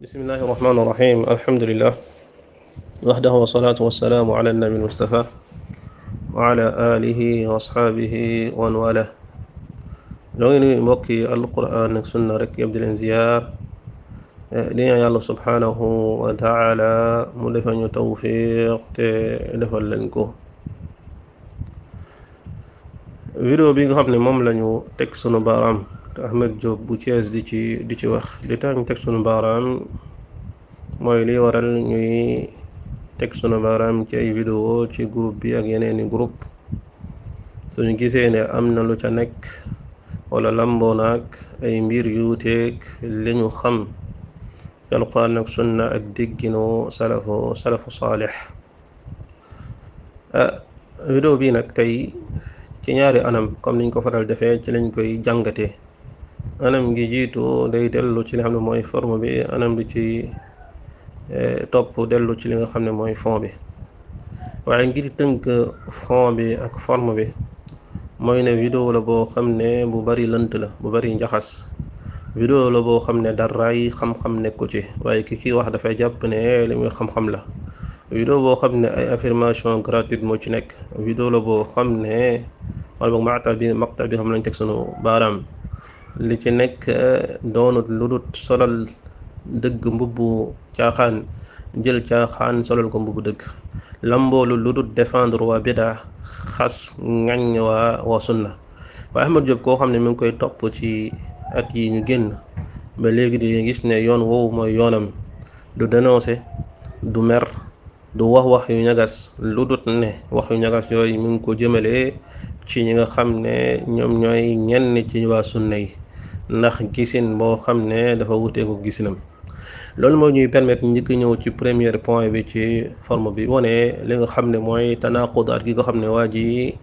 بسم الله الرحمن الرحيم الحمد لله وحده والصلاة والسلام على النبي المصطفى وعلى آله وأصحابه ومن والاه ñoo ngi nuyu mbokk yi alquran ak sunna rek yëpp di leen ziyaar di ñaan yàlla subhanahu wa taala mu defal ñu tawfiq te defal leen ko. vidéo bi nga xam ne moom lañu teg sunu baaraam te Ahmed Diop bu Thiès di ci wax li tax ñu teg sunu baaraam mooy li waral ñuy teg sunu baaraam ci ay vidéo ci groupe bi ak yeneeni groupe suñu gisee ne am na lu ca nekk wala lamboo naag ay mbir yu wuuteeg li ñu xam ci alquran ak sunna ak dégginu salafu saalix. vidéo bi nag tey ci ñaari anam comme niñ ko faral defee ci lañ koy jàngatee. anam gi jiitu day dellu ci li nga xam ne mooy forme bi, anam bi ci topp dellu ci li nga xam ne mooy fond bi. waaye ngir tënk fond bi ak forme bi mooy ne vidéo la boo xam ne bu bari lënt la, bu bari njaxas. vidéo la boo xam ne daraay xam-xam nekku ci, waaye ki wax dafay jàpp ne li muy xam-xam la. vidéo boo xam ne ay affirmation gratuite moo ci nekk. vidéo la boo xam ne wala boog maqta bi xam lañ teg sunu baaraam li ci nekk doonut lu dut solal dëgg mbubbu caaxaan, jël caaxaan solal ko mbubbu dëgg, lamboolu lu dut défendre waa bidaa, xas ngañ waa sunna. waaye Ahmed Diop koo xam ne mi ngi koy topp ci at yi ñu génn ba léegi di gis ne yoon woowu mooy yoonam, du dénoncer, du mer, du wax yu ñagas, lu dut ne wax yu ñagas yooyu mi ngi ko jëmale ci ñi nga xam ne ñoom ñooy ñenn ci waa sunna yi, ndax gisin boo xam ne dafa wuteeku gisinam. loolu moo ñuy permettre njëkk ñëw ci premier point bi ci forme bi, wane li nga xam ne mooy tanaqudaat gi nga xam ne waa ji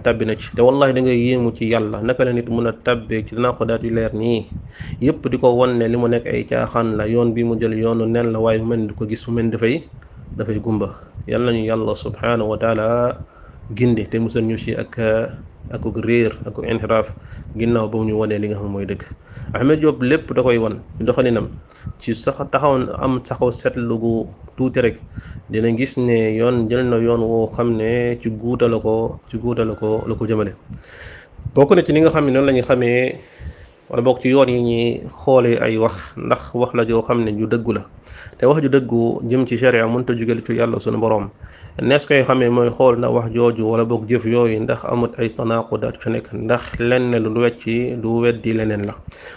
tabbi na ci. te wallahi da ngay yéemu ci yàlla naka la nit mun a tabbee ci tanaqudaat yu leer nii yëpp di ko wan ne li mu nekk ay caaxaan la, yoon bi mu jël yoonu nen la, waaye mu mel ni di ko gis, mu mel ni dafay gumba. yàlla nañu yàlla subhanahu wa taala gindi te musal ñu ci ak réer ak inxiraaf ginnaaw ba mu ñu wanee li nga xam mooy dëgg. Ahmed Diop lépp da koy wan ci doxalinam, ci sax taxaw seetlu gu tuuti rek dina gis ne yoon jël na yoon woo xam ne ci guuta la ko jëmale. bokk na ci li nga xam ne noonu la ñu xamee wala bokk ci yoon yi ñuy xoolee ay wax, ndax wax la joo xam ne ju dëggu la. te wax ju dëggu jëm ci sharia mënta jóge ci yàlla sunu borom. nees koy xamee mooy xool na wax jooju wala boog jëf yooyu ndax amut ay tanaqudaat fi nekk, ndax lenn lu du weddi leneen la.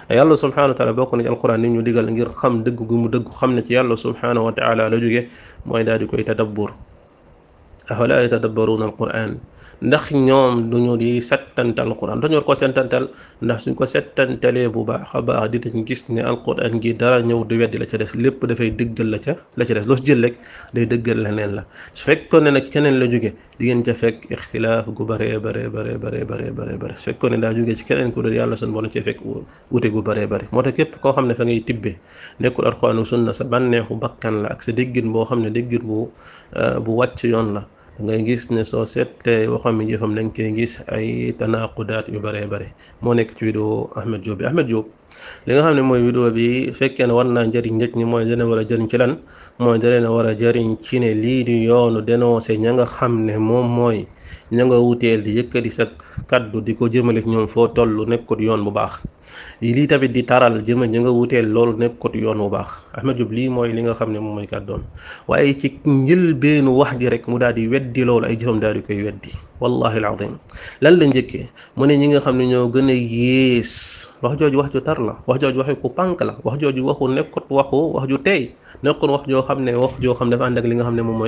yàlla subhanahu wa taala bokk na ci alquran ni ñu digal ngir xam dëgg gu mu dëgg, xam ne ci yàlla subhanahu wa taala la jóge, mooy daal di koy tadabbur. afala yatadabbaruna alquran, ndax ñoom duñu di settantal alquran, dañu war ko settantal, ndax suñ ko settantalee bu baax a baax di dañ gis ne alquran gi dara ñëw di weddi la ca des, lépp dafay dëggal la ca des. loo si jël rek day dëggal leneen la. su fekkoon ne nag keneen la jóge di ngeen ca fekk ixtilaaf gu bare su fekkoon ne daa jóge ci keneen ku dul yàlla sun borom cee fekk wute gu bare moo tax képp koo xam ne fa ngay tibbee nekkul alquran ak sunna, sa bànneexu bakkan la ak sa déggin boo xam ne déggin bu wàcc yoon la, ngay gis ne soo seetlee waxam mi jëfam dañ koy gis ay tanaqudaat yu bare moo nekk ci vidéo Ahmed Diop bi. Ahmed Diop li nga xam ne mooy vidéo bi fekkee ne war naa njëriñ nit ñi, mooy dana war a jëriñ ci lan, mooy dana war a jëriñ ci ne lii di yoonu dénoncé ña nga xam ne moom mooy ña nga wuteel di yëkkati sa kaddu di ko jëmale ñoom foo toll nekkut yoon bu baax. lii tamit di taral jëma ña nga wuteel loolu nekkut yoon bu baax. Ahmed Diop lii mooy li nga xam ne moom mooy kàddoon, waaye ci njëlbeenu wax ji rek mu daal di weddi loolu, ay jëfam daal di koy weddi. wallahi alazim lan la njëkkee mu ne ñi nga xam ne ñoo gën a yées. wax jooju wax ju tar la, wax jooju waxi ku pànk la, wax jooju waxu nekkut wax ju tey, nekkul wax joo xam ne dafa ànd ak li nga xam ne moom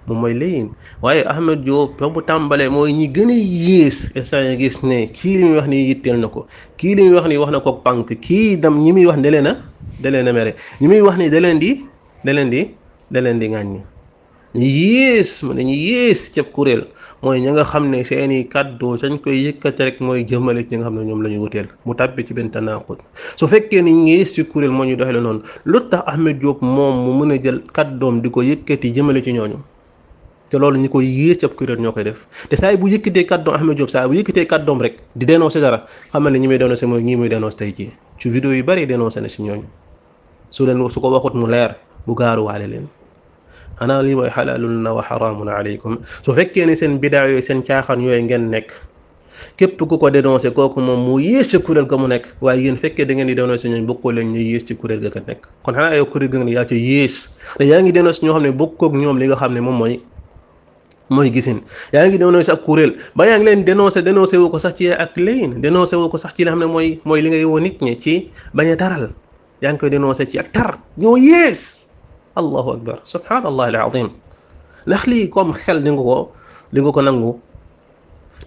mooy léyin. waaye Ahmed Diop ba mu tàmbalee mooy ñi gën a yées instant yi gis ne kii li muy wax ni yitteel na ko, kii li muy wax ni wax na ko pànk, kii dam ñi muy wax da leen a mere, ñi muy wax ni da leen di ŋàññi. ñu yées mu ne ñu yées cëb kuréel mooy ña nga xam ne seeni kàddu dañ koy yëkkati rek mooy jëmale ci nga xam ne ñoom la ñu wuteel, mu tàbbi ci benn tanaqud. su fekkee ni ñu yées ci kuréel moo ñu doxale noonu, lu tax Ahmed Diop moom mu mën a jël kàddoom di ko yëkkati jëmale ci ñooñu? te loolu ñi koy yées cëb kuréel ñoo koy def. te saa bu yëkkatee kàddoom Ahmed Diop, saa bu yëkkatee kàddoom rek di dénoncé dara, xamal ne ñi muy dénoncé mooy ñi muy dénoncé tey ci vidéo yu bari dénoncé na si ñooñu. su ko waxut mu leer bu gaaruwaale leen xanaa lii mooy xalaalun wa xaraamun aleykum su fekkee ne seen bidaa yooyu seen caaxaan yooyu ngeen nekk képp ku ko dénoncé kooku moom mu yées ci kuréel ga mu nekk waaye yéen fekkee da ngeen di dénoncé ñooñu bokkoo leen ñu yées ci kuréel ga nga nekk kon xanaa yow kuréel ga nga ne yaa ci yées te yaa ngi dénoncé ñoo xam ne bokkoog ñoom li nga xam ne moom mooy gisin yaa ngi dénoncé ak kuréel ba yaa ngi leen dénoncé wu ko sax ci ak léyin dénoncé wu ko sax ci li nga xam ne mooy li ngay woo nit ñi ci bañ a taral yaa ngi koy dénoncé ci ak tar ñoo yées allahu akbar subhanallah alazim ndax lii comme xel di nga ko nangu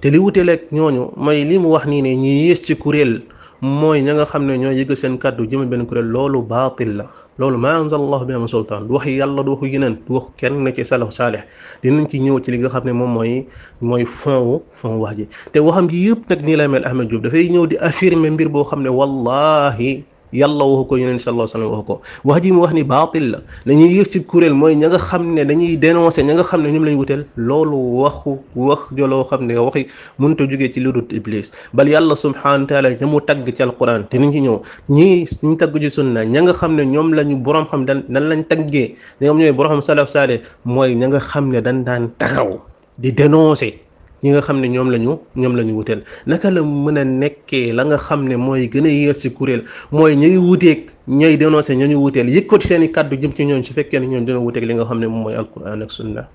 te li wuteeleeg ñooñu mooy li mu wax nii ne ñi yées ci kuréel mooy ña nga xam ne ñoo yëg seen kàddu jëme benn kuréel loolu baatil la loolu ma anzal allah bi am sultaan du wax yàlla du waxu yeneen du wax kenn ci salaf saalih dinañ ci ñëw ci li nga xam ne moom mooy fond wax ji te waxam ji yëpp nag nii la mel Ahmed Diop dafay ñëw di affirmer mbir boo xam ne wallahi yàlla waxu ko yeneen sallallahu alayhi wa sallam waxu ko wax ji mu wax ni baatil la dañuy yëg ci kuréel mooy ña nga xam ne dañuy dénoncer ña nga xam ne ñoom lañ wuteel loolu wax joloo xam ne waxi mënut a jógee ci lu dul iblis bal yàlla subhanahu wa taala ña mu tagg ci alquran te niñ ci ñëw ñu tagg ci sunna ña nga xam ne ñoom lañu borom xam dan lañ taggee ñoom ñooy borom xam salaf saale mooy ña nga xam ne dañ daan taxaw di dénoncer ñi nga xam ne ñoom lañu wuteel naka la mën a nekkee la nga xam ne mooy gën a yées ci kuréel mooy ñuy wuteeg ñooy dénoncé ñooñu wuteel yëkkati seen i kàddu jëm ci ñooñ su fekkee ne ñoom dina wuteeg li nga xam ne moom mooy alquran ak sunna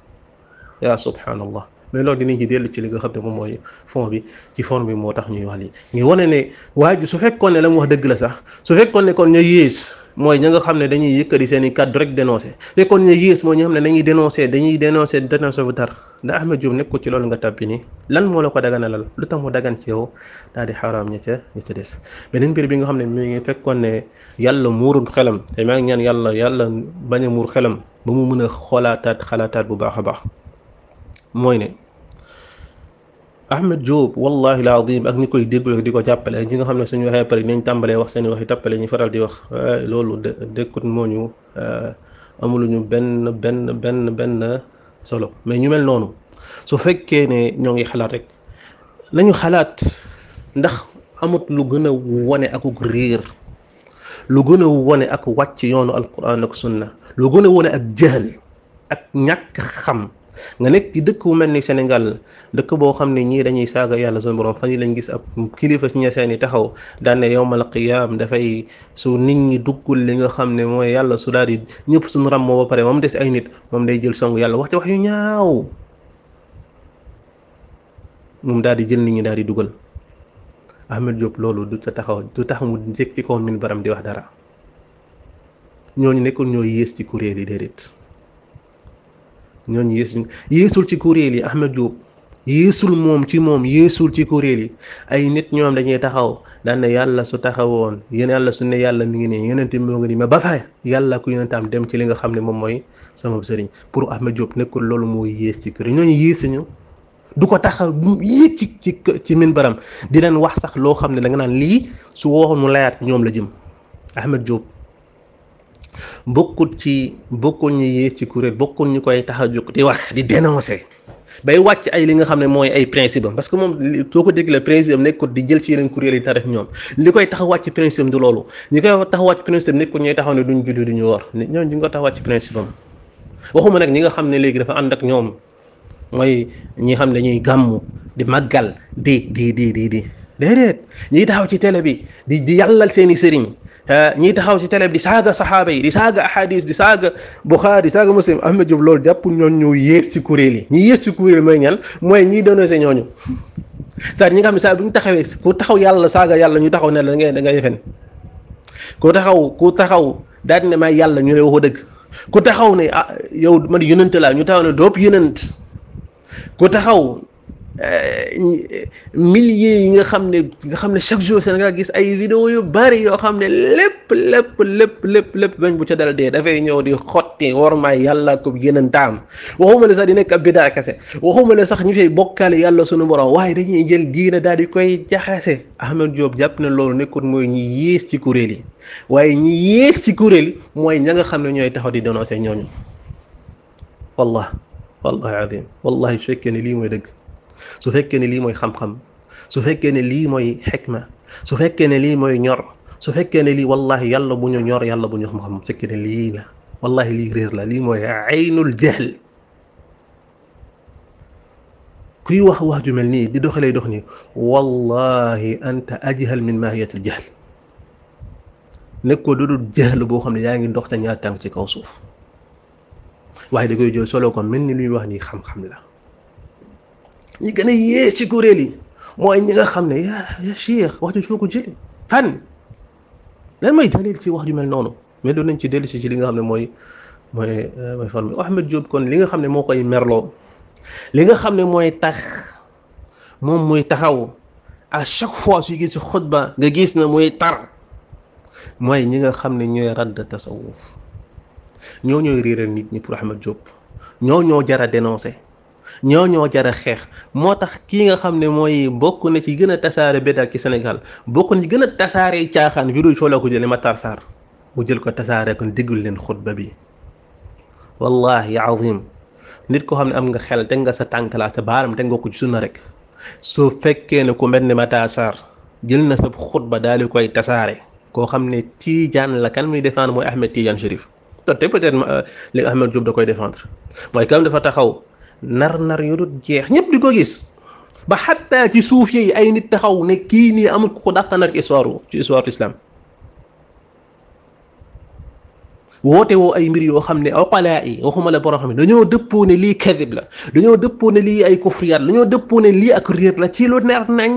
yaa subhanallah mais loolu dinañ ci dellu ci li nga xam ne moom mooy fond bi ci fond bi moo tax ñuy wax lii ngi wane ne waa ji su fekkoon ne la mu wax dëgg la sax su fekkoon ne kon ñooy yées mooy ña nga xam ne dañuy yëkkati seen i kàddu rek dénoncé fekkoon ñooy yées mooy ñi nga xam ne dañuy dénoncé bu tar ndax Ahmed Diop nekk ko ci loolu nga tàbbi ni lan moo la ko daganalal lu tax mu dagan ci yow daal di xaraam ña ca des beneen mbir bi nga xam ne mi ngi fekkoon ne yàlla muurul xelam te maa ngi ñaan yàlla bañ a muur xelam ba mu mën a xalaataat bu baax a baax mooy ne Ahmed Diop wallahi alazim ak ñi koy déglu di ko jàppale ak ñi nga xam ne suñu waxee pare nañ tàmbalee wax seen waxi tàppale ñu faral di wax loolu dëkkut moo ñu amuluñu benn solo mais ñu mel noonu su fekkee ne ñoo ngi xalaat rek nañu xalaat ndax amut lu gën a wone akuk réer lu gën a wone ak wàcc yoonu alquran ak sunna lu gën a wone ak jahal ak ñàkk xam nga nekk ci dëkk bu mel ni Sénégal dëkk boo xam ne ñii dañuy saaga yàlla suñu borom fan yi lañ gis ab kilifa ci ña seeni taxaw daan ne yawmal qiyaam dafay su nit ñi duggul li nga xam ne mooy yàlla su daal di ñëpp suñu ram moo ba pare moom des ay nit moom day jël song yàlla wax ci wax yu ñaaw moom daal di jël nit ñi daal di dugal Ahmed Diop loolu du tax mu njëkk ci kaw min baram di wax dara ñooñu nekkul ñoo yées ci kuréel yi déedéet ñooñu yéesul ci kuréel yi Ahmed Diop yéesul yéesul ci kuréel yi ay nit ñoom dañuy taxaw daan ne yàlla su taxawoon yàlla su ne yàlla mi ngi ne yonente moo ngi nii mais ba fay yàlla ku yonentaam dem ci li nga xam ne moom mooy sama sëriñ pour Ahmed Diop nekkul loolu mooy yées ci kuréel ñooñu yéesuñu du ko taxaw yéeg ci min baram di leen wax sax loo xam ne da nga naan lii su waxoon mu layaat ñoom la jëm Ahmed Diop bokkul ñu yées ci kuréel bokkul ñu koy tax a jóg di wax di dénoncer bay wàcc ay li nga xam ne mooy ay principe am parce que moom soo ko déglee principe am nekkul di jël ci yeneen kuréel yi tarif ñoom li koy tax a wàcc principe am du loolu ñi koy tax a wàcc principe am nekkul ñuy taxaw ne duñ julli duñu woor ñoom ñu ngi ko tax a wàcc principe am waxuma nag ñi nga xam ne léegi dafa ànd ak ñoom mooy ñi xam ne dañuy gàmmu di màggal di déedéet ñiy taxaw ci télé bi di yàllal seeni sëriñ ñiy taxaw ci télé bi di saaga saxaaba yi di saaga ahadis di saaga Bukhari di saaga Muslim Ahmed Diop loolu jàppul ñoon ñoo yées ci kuréel yi ñi yées ci kuréel mooy ñan mooy ñiy dénoncé ñooñu c'est-à-dire ñi nga xam ne saa bu ñu taxawee ku taxaw yàlla saaga yàlla ñu taxaw ne la da ngay fen ku taxaw daal di ne may yàlla ñu ne waxoo dëgg ku taxaw ne ah yow man yonent laa ñu taxaw ne doop yonent ku taxaw milliers yi nga xam ne chaque jour Sénégal gis ay vidéo yu bari yoo xam ne lépp bañ bu ca dara dee dafay ñëw di xotti wormaay yàlla ko yonentam waxuma la sax di nekk ab bidaa kese waxuma la sax ñu fay bokkaale yàlla sunu borom waaye dañuy jël diina daal di koy jaxase Ahmed Diop jàpp ne loolu nekkul mooy ñi yées ci kuréel yi waaye ñi yées ci kuréel mooy ña nga xam ne ñooy taxaw di dénoncer ñooñu wallahi adim wallahi su fekkee ne lii mooy dëgg su fekkee ne lii mooy xam-xam su fekkee ne lii mooy xikma su fekkee ne lii mooy ñor su fekkee ne lii wallahi yàlla bu ñu ñor yàlla bu ñu xam su fekkee ne lii la wallahi lii réer la lii mooy aynul jahl kuy wax ju mel nii di doxalee dox nii wallahi anta ajhal min mahiyatil jahl nekkoo dudul jahl boo xam ne yaa ngi dox sa ñaar tànk ci kaw suuf waaye da koy jël solo ko mel ni luy wax ni xam-xam la ñi gën a yee ci kuréel yi mooy ñi nga xam ne ya cheikh wax ju foo ko jële fan lan mooy dalil ci wax ju mel noonu mais doon nañ ci dellu si ci li nga xam ne mooy forme Ahmed Diop kon li nga xam ne moo koy merloo li nga xam ne mooy tax moom muy taxaw à chaque fois suy gis si xutba nga gis na muy tar mooy ñi nga xam ne ñooy radd tasawuf ñoo ñooy réeral nit ñi pour Ahmed Diop ñoo jara dénoncé ñoo jara xeex moo tax kii nga xam ne mooy bokk na ci gën a tasaare béda ci Sénégal bokk na ci gën a tasaare caaxaan vidéo foo la ko jëlee Matar Sarr mu jël ko tasaare kon déggul leen xutba bi wallahi azim nit ko xam ne am nga xel teg nga sa tànkalaa sa baaram teg nga ko ci sunna rek soo fekkee ne ku mel ne Matar Sarr jël na sa xutba daal di koy tasaare koo xam ne Tidiane la kan muy défendre mooy Ahmed Tidiane Chérif te peut-être li Ahmed Diop da koy défendre mooy kam dafa taxaw nar yu dul jeex ñëpp di ko gis ba xataa ci suuf yi ay nit taxaw ne kii nii amul ko dàq nar ci histoire islam woote woo ay mbir yoo xam ne oqalaa yi waxuma la borom xam ne dañoo dëppoo ne lii kadib la dañoo dëppoo ne lii ay kufriyaat dañoo dëppoo ne lii ak réer la ci lu neer nañ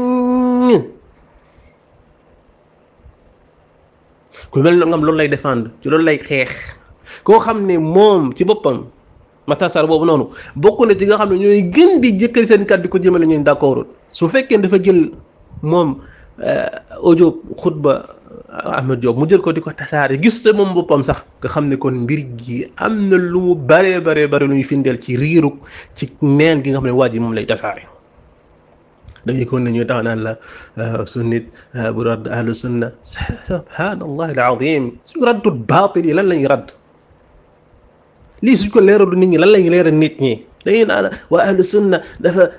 ku mel na ngam loolu lay défendre ci loolu lay xeex koo xam ne moom ci boppam Matar Sarr boobu noonu bokk na ci nga xam ne ñooy gën di jëkkëri seen kàddu di ko jëmale ñun d'accord su fekkee dafa jël moom audio xutba Ahmed Diop mu jël ko di ko tasaare gis te moom boppam sax nga xam ne kon mbir gi am na lu mu bare lu ñuy findeel ci riirug ci neen gi nga xam ne waa ji moom lay tasaare dañuy kon ne ñuy tax naan la sunnit bu radd ahlu sunna subhanallah alazim suñu raddul baatil yi lan lañuy radd lii suñ ko leeralu nit ñi lan lañuy leeral nit ñi dañuy naan waa ahlu sunna dafa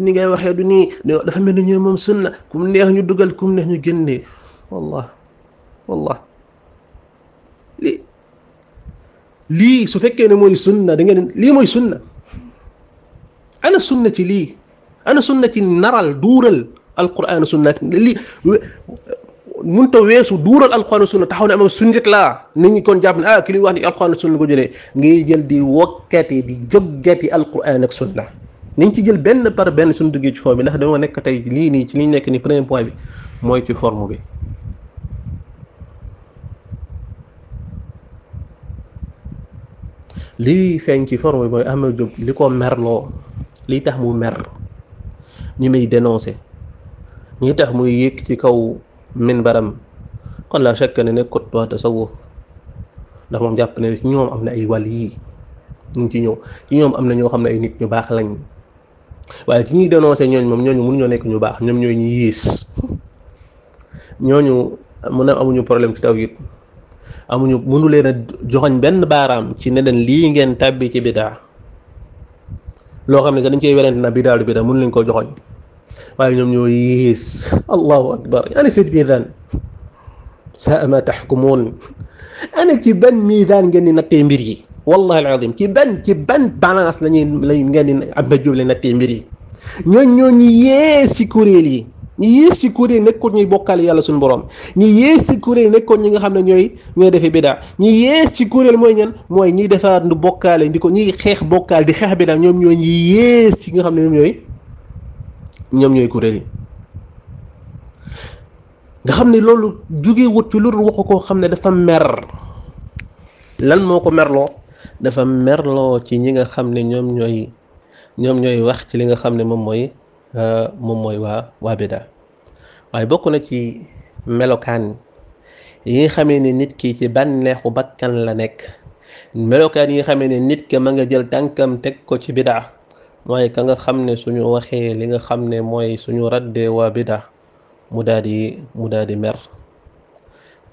ni ngay waxee du nii dafa mel ni ñoom moom sunna ku mu neex ñu dugal ku mu neex ñu génnee wallah lii su fekkee ne mooy sunna da ngeen lii mooy sunna ana sunna ci lii ana sunna ci naral duural alquran sunna lii munta weesu duural alquran sunna taxaw ne am sunnit laa nit ñi kon jàpp ne ki li wax ni alquran sunna ko jëlee ngay jël di wokkati di joggati alquran ak sunna niñ ci jël benn par benn suñu duggee ci forme bi ndax dama nekk tey lii nii ci liñ nekk ni premier point bi mooy ci forme bi lii feeñ ci forme bi mooy Ahmed Diop li ko merloo lii tax mu mer ñi muy dénoncé ñi tax muy yéeg ci kaw minbaram kon la chaque ne nekkut waa tasawuf ndax moom jàpp ne ci ñoom am na ay wàll yi ñu ngi ci ñëw ci ñoom am na ñoo xam ne ay nit ñu baax lañ waaye ci ñuy dénoncé ñooñu moom ñooñu mënuñoo nekk ñu baax ñoom ñooy ñu yiis ñooñu mun a amuñu problème ci tawhid amuñu mënu leen a joxoñ benn baaraam ci ne leen lii ngeen tàbbi ci bidaa loo xam ne sax dañ koy werante na bidaa du bidaa mënu leen koo joxoñ waaye ñoom ñoo yiis allahu akbar ana seen miidaan saa ma taxkumuun ana ci ban miidaan ngeen di nattee mbir yi wallahi alazim ci ban balance lañuy ngeen di Ahmed Diop la nattee mbir yi ñoo ñu yees ci kuréel yi ñi yées ci kuréel nekkoon ñuy bokkaale yàlla suñu borom ñi yées ci kuréel nekkoon ñi nga xam ne ñooy defee bidaa ñi yées ci kuréel mooy ñan mooy ñiy defar ndu bokkaale di ko ñiy xeex bokkaale di xeex bidaa ñoom ñooy ñi yées ci nga xam ne ñoom ñooy kuréel yi nga xam ne loolu jóge wut ci loolu waxu koo xam ne dafa mer lan moo ko merloo dafa merloo ci ñi nga xam ne ñoom ñooy wax ci li nga xam ne moom mooy waa bidaa waaye bokk na ci melokaan yi nga xamee ne nit ki ci bànneexu bakkan la nekk melokaan yi nga xamee ne nit ki ma nga jël tànkam teg ko ci bidaa mooy ka nga xam ne suñu waxee li nga xam ne mooy suñu raddee waa bidaa mu daal di mer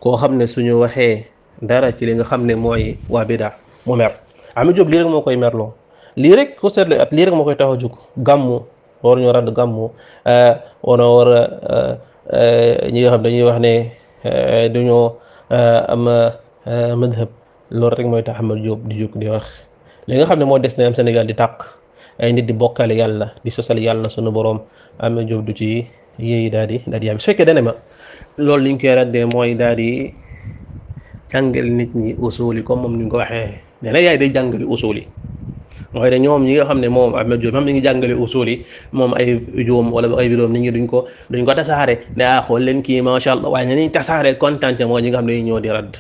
koo xam ne suñu waxee dara ci li nga xam ne mooy waa bidaa mu mer Ahmed Diop lii rek moo koy merloo lii rek ko seetlu at lii rek moo koy tax a jóg gàmmu war ñu radd gàmmu war a ñi nga xam dañuy wax ne duñoo am madhab loolu rek mooy tax Ahmed Diop di jóg di wax li nga xam ne moo des na am Sénégal di tàq ay nit di bokkale yàlla di sosal yàlla sunu borom Ahmed Diop du ci yéeyi daal di yàbbi su fekkee dane ma loolu liñ koy raddee mooy daal di jàngal nit ñi usul yi comme moom ni nga ko waxee nee na yaay day jàngale usul yi mooy ne ñoom ñi nga xam ne moom Ahmed Diop même mi ngi jàngale usul yi moom ay joom wala ay vidéo nit ñi duñ ko tasaare ne xool leen kii macha allah waaye ne niñ tasaare kontaan mooy ñi nga xam ne ñoo di radd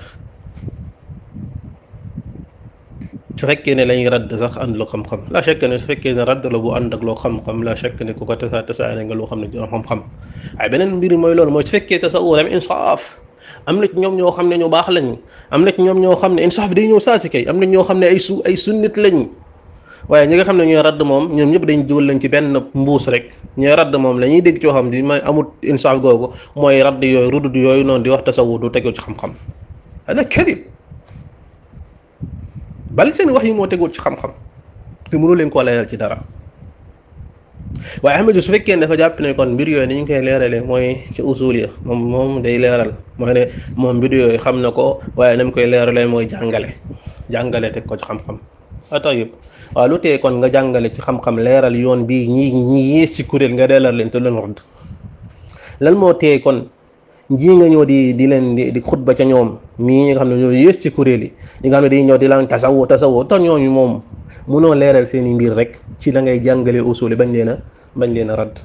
su fekkee ne lañuy radd sax ànd loo xam-xam la chèque ne su fekkee ne radd la bu ànd ak loo xam-xam la chèque ne ku ko tasaare nga loo xam ne xam-xam waaye beneen mbir mooy loolu mooy su fekkee tasawuf am insaaf am na ci ñoom ñoo xam ne ñu baax lañ am na ci ñoom ñoo xam ne insaaf bi day ñëw saa si kay am na ñoo xam ne ay sunnit lañ waaye ñi nga xam ne ñooy radd moom ñoom ñëpp dañ dugal lañ ci benn mbuus rek ñooy radd moom la ñuy dégg ci waxam di may amut insaaf googu mooy radd yooyu rudud yooyu noonu di wax tasawuf du tegu ci xam-xam hada kadib bal seen wax yi moo tegul ci xam-xam te mënu leen koo leeral ci dara waaye Ahmed su fekkee ne dafa jàpp ne kon mbir yooyu ni ñu koy leeralee mooy ci usul ya moom day leeral mooy ne moom mbir yooyu xam na ko waaye na mu koy leeralee mooy jàngale teg ko ci xam-xam atayib waaw lu tee kon nga jàngale ci xam-xam leeral yoon bii ñi yées ci kuréel nga leeral leen te leen radd lan moo tee kon ñii nga ñëw di leen di xutba ca ñoom ñii nga xam ne ñoo yées ci kuréel yi ñi nga xam ne di ñëw di laan tasawu te ñooñu moom munoo leeral seen i mbir rek ci la ngay jàngale usul yi bañ leen a radd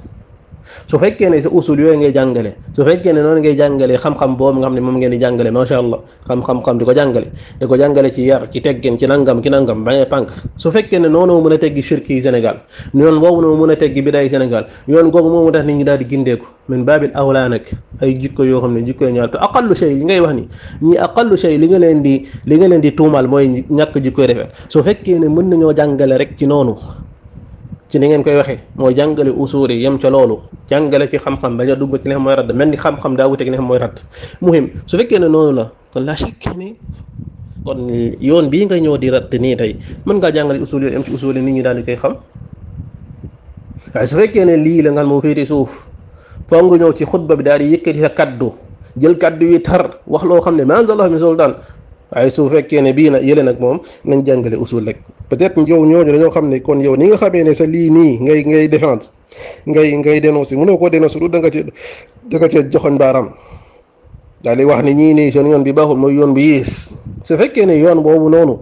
su fekkee ne sa usul yooyu ngay jàngale su fekkee ne noonu ngay jàngale xam-xam boobu nga xam ne moom ngeen di jàngale macha allah xam-xam di ko jàngale ci yar ci teggin ci nangam bañ a pànk su fekkee ne noonu mën a teggi shirki yi Sénégal yoon boobu noo mën a teggi bidaa yi Sénégal yoon googu moomu tax nit ñi daal di gindeeku min baabil awlaa nag ay jikko yoo xam ne jikko yi ñaar te aqallu shay li ngay wax ni ñi aqallu shay li nga leen di tuumal mooy ñàkk jikkoy rafet su fekkee ne mën nañoo jàngale rek ci noonu ci ni ngeen koy waxee mooy jàngale usuul yi yem ca loolu jàngale ci xam-xam bañ a dugg ci li xam mooy radd mel ni xam-xam daa wuteeg li xam mooy radd muhim su fekkee ne noonu la kon la chaque ni kon yoon bii nga ñëw di radd nii tey mën ngaa jàngale usuul yi yem ci usuul yi nit ñi daal di koy xam waaye su fekkee ne lii la nga moo féete suuf foo nga ñëw ci xutba bi daal di yëkkati sa kaddu jël kaddu yi tar wax loo xam ne ma anzalallahu min sultaan waaye su fekkee ne bii na yële nag moom nañ jàngale usul rek peut-être yow ñooñu dañoo xam ne kon yow ni nga xamee ne sa lii nii ngay défendre ngay dénoncer mënoo koo dénoncer du da nga ci joxoñ baaraam daal di wax ne ñii nii seen yoon bi baaxul mooy yoon bi yées su fekkee ne yoon boobu noonu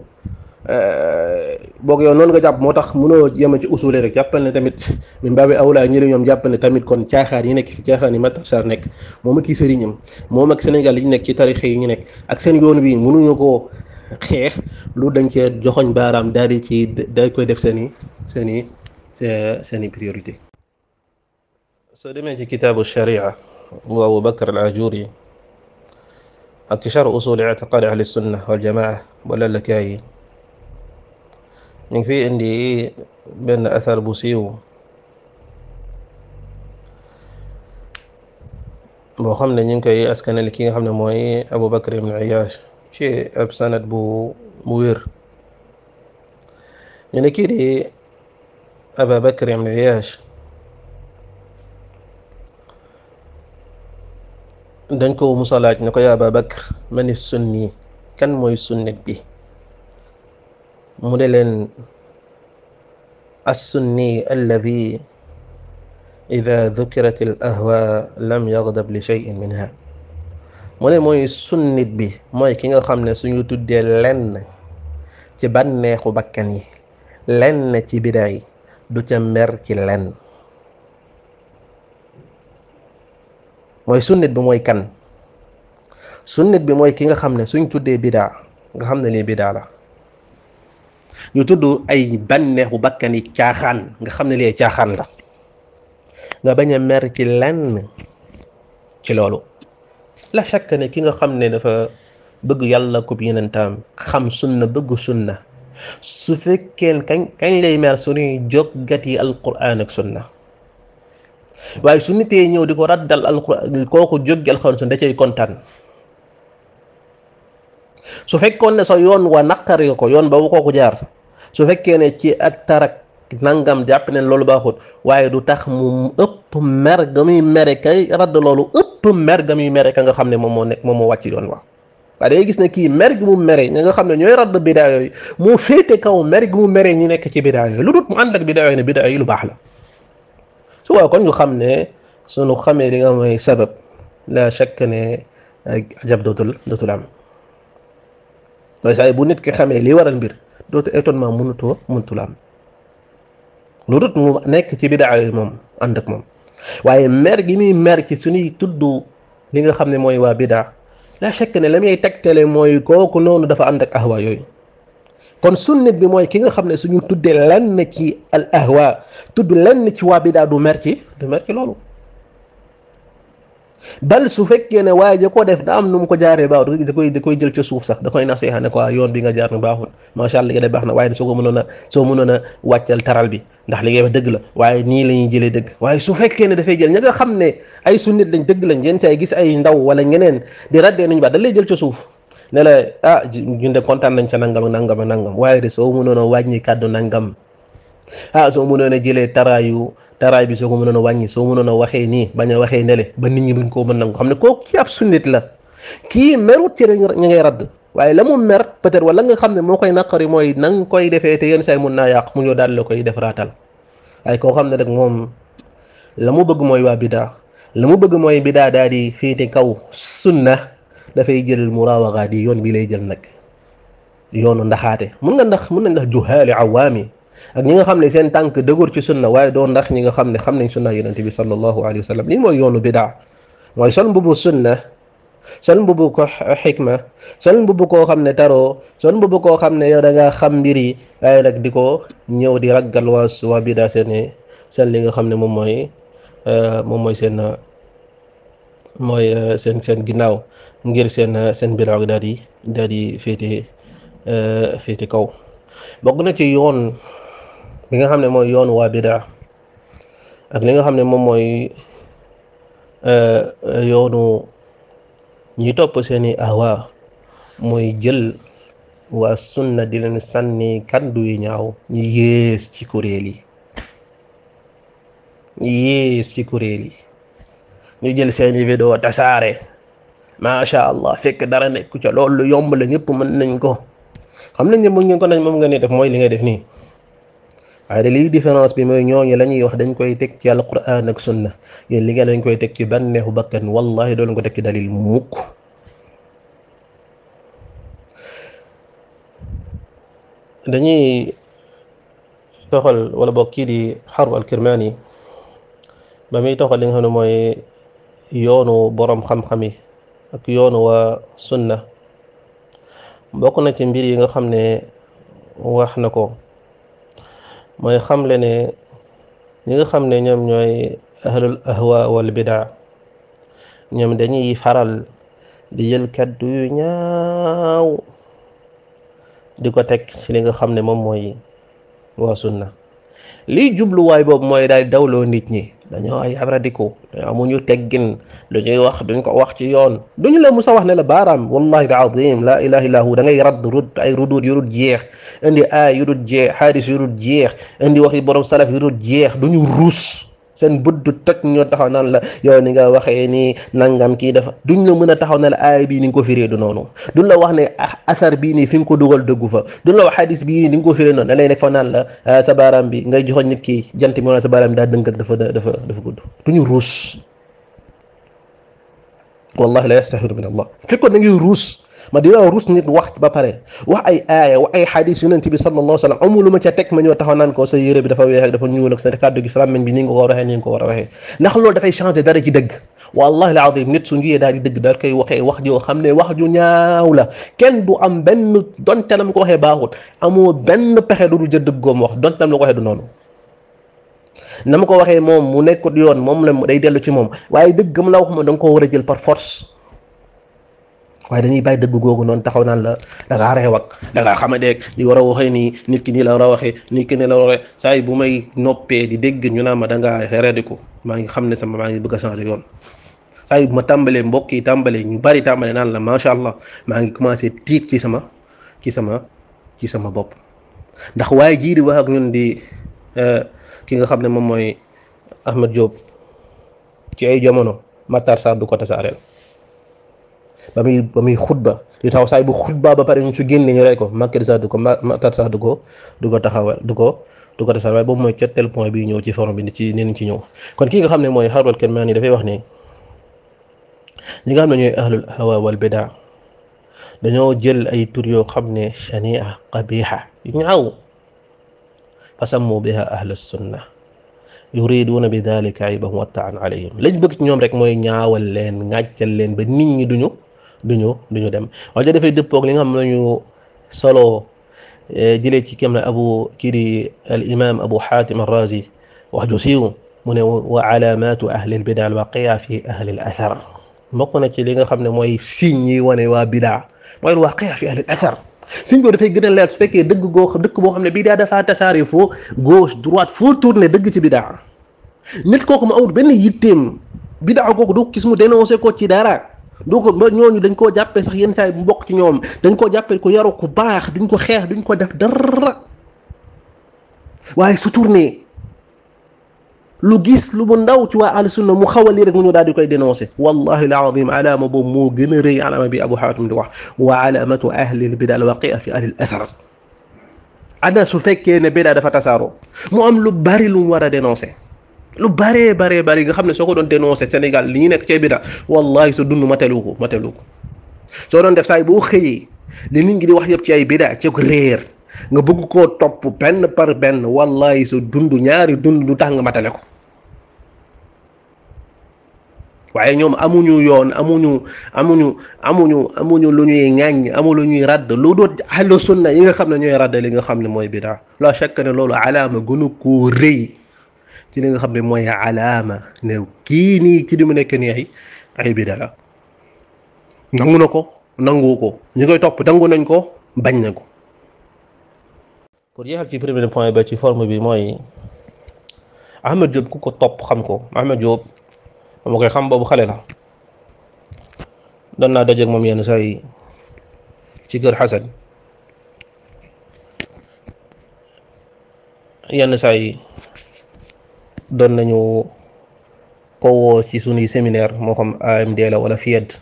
boog yow noonu nga jàpp moo tax mënoo yema ci usule rek jàppal ne tamit min baabi awlaa ñi la ñoom jàpp ne tamit kon caaxaan yi nekk fi caaxaan yi Matar Sarr nekk moom ak i sëriñam moom ak Sénégal yi ñu nekk ci tarixa yi ñu nekk ak seen yoon wi mënuñu koo xeex lu dañ cee joxoñ baaraam daal di koy def seen i priorité soo demee ci kitaabu sharia bu Abu Bakr al Ajuri ak ci charh usul i'tiqaad ahli sunna wal jamaa wala Lalaka'i ñu ngi fi indi benn athar bu siiw boo xam ne ñu ngi koy askanal ki nga xam ne mooy Abu Bakr ibn Ayyash ci ab sanad bu wér ñu ne kii di Abu Bakr ibn Ayyash dañ ko musalaaj ne ko yaa Abu Bakr mani sunni kan mooy sunnit bi mu ne leen as-sunni alladi ida dukirat al ahwa lam yaghdab li shay'in minha mu ne mooy sunnit bi mooy ki nga xam ne suñu tuddee lenn ci bànneexu bakkan yi lenn ci bidaa yi du ca mer ci lenn mooy sunnit bi mooy kan sunnit bi mooy ki nga xam ne suñ tuddee bidaa nga xam ne lii bidaa la ñu tudd ay bànneexu bakkan yi caaxaan nga xam ne lii caaxaan la nga bañ a mer ci lenn ci loolu la shakk ne ki nga xam ne dafa bëgg yàlla ko yonentam xam sunna bëgg sunna su fekkee kañ lay mer suñuy joggati alquran ak sunna waaye su nitee ñëw di ko raddal alquran kooku jóggi alquran sunna da cay kontaan su fekkoon ne sa yoon wa naqari ko yoon ba bu kooku jaar su fekkee ne ci ak tarak nangam jàpp ne loolu baaxut waaye du tax mu ëpp mer ga muy mere kay radd loolu ëpp mer ga muy mere ka nga xam ne moom moo nekk moom moo wàcc yoon wax waaye day gis ne kii mer gi mu mere ñi nga xam ne ñooy radd bidaa yooyu moo féete kaw mer gi mu mere ñi nekk ci bidaa yooyu lu dut mu ànd ak bidaa yooyu ne bidaa yi lu baax la su waa kon ñu xam ne sunu xamee li nga mooy sabab la shakk ne ajab dootul am mooy saa bu nit ki xamee li waral mbir dootu étonnement mënutul am lu dut mu nekk ci bidaa yooyu moom ànd ak moom waaye mer gi muy mer ci suñuy tudd li nga xam ne mooy waa bidaa la shakk ne la muy tegtale mooy kooku noonu dafa ànd ak ahwa yooyu kon sunnit bi mooy ki nga xam ne suñu tuddee lenn ci al ahwa tudd lenn ci waa bidaa du mer ci loolu bal su fekkee ne waaye ja ko def da am nu mu ko jaaree baaw da koy jël ca suuf sax da koy nasiha ne ko yoon bi nga jaar na baaxul macha allah li nga def baax na waaye soo mënoon a wàccal taral bi ndax li ngay wax dëgg la waaye nii la ñuy jëlee dëgg waaye su fekkee ne dafay jël ña nga xam ne ay sunnit lañ dëgg lañ yéen say gis ay ndaw wala ñeneen di raddee nañu baax da lay jël ca suuf ne la ñun de kontaan nañ ca nangam waaye de soo mënoon a wàññi kàddu nangam soo mënoon a jëlee taraay bi soo ko mënoon a wàññi soo mënoon a waxee nii bañ a waxee nele ba nit ñi buñ koo mën nangu xam ne kooku kii ab sunnit la kii merut ci ñu ngay radd waaye la mu mer peut-être wala nga xam ne moo koy naqari mooy na nga koy defee te yenn say mun naa yàq mu ñëw daal la koy def raatal waaye koo xam ne rek moom la mu bëgg mooy waa bidaa la mu bëgg mooy bidaa daal di féete kaw sunna dafay jël muraawaxaat yi yoon bi lay jël nag yoonu ndaxaate mun nañ ndax juhaali awaami ak ñi nga xam ne seen tànk dëgër ci sunna waaye doo ndax ñi nga xam ne xam nañ sunna yonente bi sallallahu alayhi wa sallam lii mooy yoonu bidaa mooy sol mbubu sunna sol mbubu ko xikma sol mbubu koo xam ne taroo sol mbubu koo xam ne yow da ngaa xam mbir yi waaye nag di ko ñëw di raggal waa bidaa seen li nga xam ne moom mooy seen ginnaaw ngir seen bidaa daal di féete kaw bokk na ci yoon bi nga xam ne mooy yoon waa bidaa ak li nga xam ne moom mooy yoonu ñi topp seeni ahwa mooy jël waa sunna di leen sànni kaddu yu ñaaw ñu yées ci kuréel yi ñu jël seeni vidéo tasaare macha allah fekk dara nekku ca loolu yomb la ñëpp mën nañ ko xam nañ ne mu ngeen ko nañ moom nga ne def mooy li ngay def nii waaye de lii différence bi mooy ñooñu la ñuy wax dañ koy teg ci alquran ak sunna yéen li ngeen dañ koy teg ci bànneexu bakkan wallahi doon ko teg ci dalil mukk dañuy toxal wala boog kii di Harb al-Kirmani ba muy toxal li nga xam ne mooy yoonu borom xam-xam yi ak yoonu waa sunna bokk na ci mbir yi nga xam ne wax na ko mooy xamle ne ñi nga xam ne ñoom ñooy ahlul ahwa wal bidaa ñoom dañuy faral di jël kaddu yu ñaaw di ko teg ci li nga xam ne moom mooy waa sunna lii jubluwaay boobu mooy daal dawloo nit ñi dañoo ay abradiku dañoo amuñu teggin lu ñuy wax duñ ko wax ci yoon duñu la musa wax ne la baaraam wallahi alazim la ilaha illa hu da ngay ay rudud yu dul jeex indi aay yu dul jeex xaadis yu dul jeex indi waxi borom salaf yu dul jeex duñu ruus seen bët du toj ñoo taxaw naan la yow ni nga waxee ni nangam kii dafa duñ la mën a taxaw ne la aay bii ni nga ko firee du noonu duñ la wax ne asar bii nii fi nga ko dugal dëggu fa duñ la wax xadis bii nii ni nga ko firee noonu da lay nekk fa naan la sa baaraam bi ngay joxoon nit ki jant bi sa baaraam bi daa dënk ak dafa gudd duñu ruus wallahi la yastahiru min allah fekkoon da ngay ruus ma dina ruus nit wax ba pare wax ay aaya wax ay xadis yonent bi sallallahu alayhi wa sallam amul lu ma ca teg ma ñëw taxaw naan ko sa yére bi dafa weex ak dafa ñuul ak sa kàddu gi flammeñ bi ni nga ko war a waxee ni nga ko war a waxee ndax loolu dafay changer dara ci dëgg wallahi alazim nit su njuyee daal di dëgg daal koy waxee wax joo xam ne wax ju ñaaw la kenn du am benn donte nam ko waxee baaxut amoo benn pexe du jël dëggoom wax donte nam la ko waxee du noonu na ma ko waxee moom mu nekkut yoon moom la day dellu ci moom waaye dëggam la wax moom da nga koo war a jël par force waaye dañuy bàyyi dëgg googu noonu taxaw naan la da ngaa reew ak da ngaa xamadeeg li war a waxee nii nit ki nii la war a waxee nit ki nii la war a waxee saa yi bu may noppee di dégg ñu naan ma da ngaa xereediku maa ngi xam ne maa ngi bëgg a changer yoon saa yi bu ma tàmbalee mbokk yi tàmbalee ñu bari tàmbalee naan la macha allah maa ngi commencé tiit ci sama bopp ndax waaye jii di wax ak ñun di ki nga xam ne moom mooy Ahmed Diop ci ay jamono Matar Sarr du ko tasaareel ba muy xutba di taxaw saay bu xutba ba pare ñu su génne ñu rey ko Macky Sall du ko Matar Sarr du ko taxawal du ko tasaareel waaye boobu mooy tel point bi ñëw ci forum bi ci ñëw kon ki nga xam ne mooy Harold Kermani dafay wax ne ñi nga xam ne ñooy ahlul hawa wal bidaa dañoo jël ay tur yoo xam ne shania qabiha ñaaw fasammu biha ahlus sunna yuriduuna bi dalika aybahum wattaan alayhim lañ bëgg ci ñoom rek mooy ñaawal leen ŋàccal leen ba nit ñi duñu dem waaye dafay dëppoog li nga xam ne ñu solo jëlee ci kem ne kii di al imam Abu Hatim ar-Razi wax ju siiw mu ne wa alamatu ahli al bidaa al waqi'a fi ahli al athar bokk na ci li nga xam ne mooy signe yi wane waa bidaa mooy al waqi'a fi ahli al athar signe boobu dafay gën a leer su fekkee dëkk boo xam ne bidaa dafa tasaare foo gauche droite foo tourné dëgg ci bidaa nit kooku mu amul benn yitteem bidaa kooku doo gis mu dénoncé ko ci dara doo ko ba ñooñu dañ koo jàppee sax yenn saa yi bu mbokk ci ñoom dañ koo jàppee ko yaru ku baax duñ ko xeex duñ ko def dara waaye su tourné lu gis lu mu ndaw ci waa ahlu sunna mu xawal lii rek mu ñëw daal di koy dénoncé wallahi alazim alaama boobu moo gën a rëy alaama bi Abu Hatim di wax wa alamatu ahli al-bidaa al-waqi'a fi ahli al-athar ana su fekkee ne bidaa dafa tasaaroo mu am lu bari lu mu war a dénoncé lu bari nga xam ne soo ko doon dénoncé Sénégal li ñu nekk ci bidaa wallahi sa dund matelu ko soo doon def saa yi boo xëyee li nit ñi di wax yëpp ci ay bidaa ci réer nga bëgg koo topp benn par benn wallahi sa dund ñaari dund du tax nga matale ko waaye ñoom amuñu yoon amuñu lu ñuy ŋàññ amu lu ñuy radd lu doot ahlu sunna yi nga xam ne ñooy radd li nga xam ne mooy bidaa la shakk ne loolu alaama gënu koo rëy ci li nga xam ne mooy alaama ne kii nii ki di mu nekk nii ay bidaa la nangu na ko nangu ko ñi koy topp nangu nañ ko bañ na ko. pour jeexal ci premier point ba ci forme bi mooy Ahmed Diop ku ko topp xam ko Ahmed Diop ma koy xam boobu xale la doon naa dajeeg moom yenn saa yi ci kër Xasan yenn saa yi doon nañu ko woo ci sunuy séminaire moo xam AMD la wala FIED